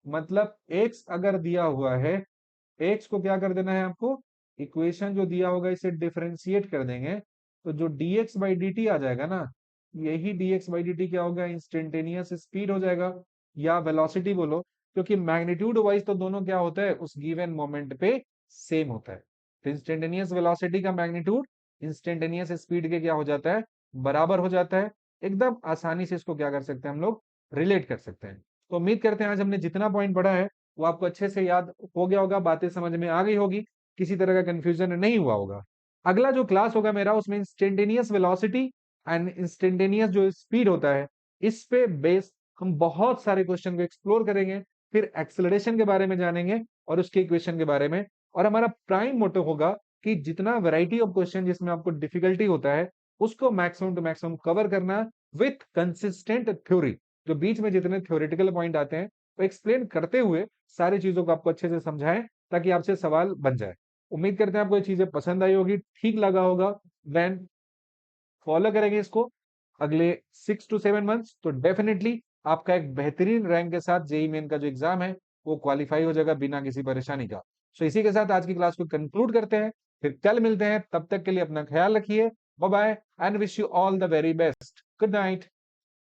मतलब एक्स अगर दिया हुआ है, एक्स को क्या कर देना है आपको, इक्वेशन जो दिया होगा इसे डिफरेंशिएट कर देंगे, तो जो dx बाई dt आ जाएगा ना, यही dx बाई dt क्या होगा, इंस्टेंटेनियस स्पीड हो जाएगा या वेलोसिटी बोलो, क्योंकि मैग्नीट्यूड वाइज तो दोनों क्या होता है उस गिवन मोमेंट पे सेम होता है। तो इंस्टेंटेनियस वेलोसिटी का मैग्नीट्यूड इंस्टेंटेनियस स्पीड के क्या हो जाता है, बराबर हो जाता है। एकदम आसानी से इसको क्या कर सकते हैं हम लोग, रिलेट कर सकते हैं। तो उम्मीद करते हैं आज हमने जितना पॉइंट पढ़ा है वो आपको अच्छे से याद हो गया होगा, बातें समझ में आ गई होगी, किसी तरह का कंफ्यूजन नहीं हुआ होगा। अगला जो क्लास होगा मेरा उसमें इंस्टेंटेनियस वेलोसिटी एंड इंस्टेंटेनियस जो स्पीड होता है इस पे बेस हम बहुत सारे क्वेश्चन को एक्सप्लोर करेंगे, फिर एक्सेलरेशन के बारे में जानेंगे और उसके इक्वेशन के बारे में। और हमारा प्राइम मोटो होगा कि जितना वैरायटी ऑफ क्वेश्चन जिसमें आपको डिफिकल्टी होता है उसको मैक्सिमम टू मैक्सिमम कवर करना विथ कंसिस्टेंट थ्योरी। जो बीच में जितने थ्योरेटिकल पॉइंट आते हैं वो एक्सप्लेन करते हुए सारी चीजों को आपको अच्छे से समझाएं ताकि आपसे सवाल बन जाए। उम्मीद करते हैं आपको ये चीजें पसंद आई होगी, ठीक लगा होगा। देन फॉलो करेंगे इसको अगले 6 to 7 मंथ्स, तो डेफिनेटली आपका एक बेहतरीन रैंक के साथ जेई मेन का जो एग्जाम है वो क्वालिफाई हो जाएगा बिना किसी परेशानी का। सो इसी के साथ आज की क्लास को कंक्लूड करते हैं, फिर कल मिलते हैं, तब तक के लिए अपना ख्याल रखिए। Bye bye and wish you all the very best. Good night.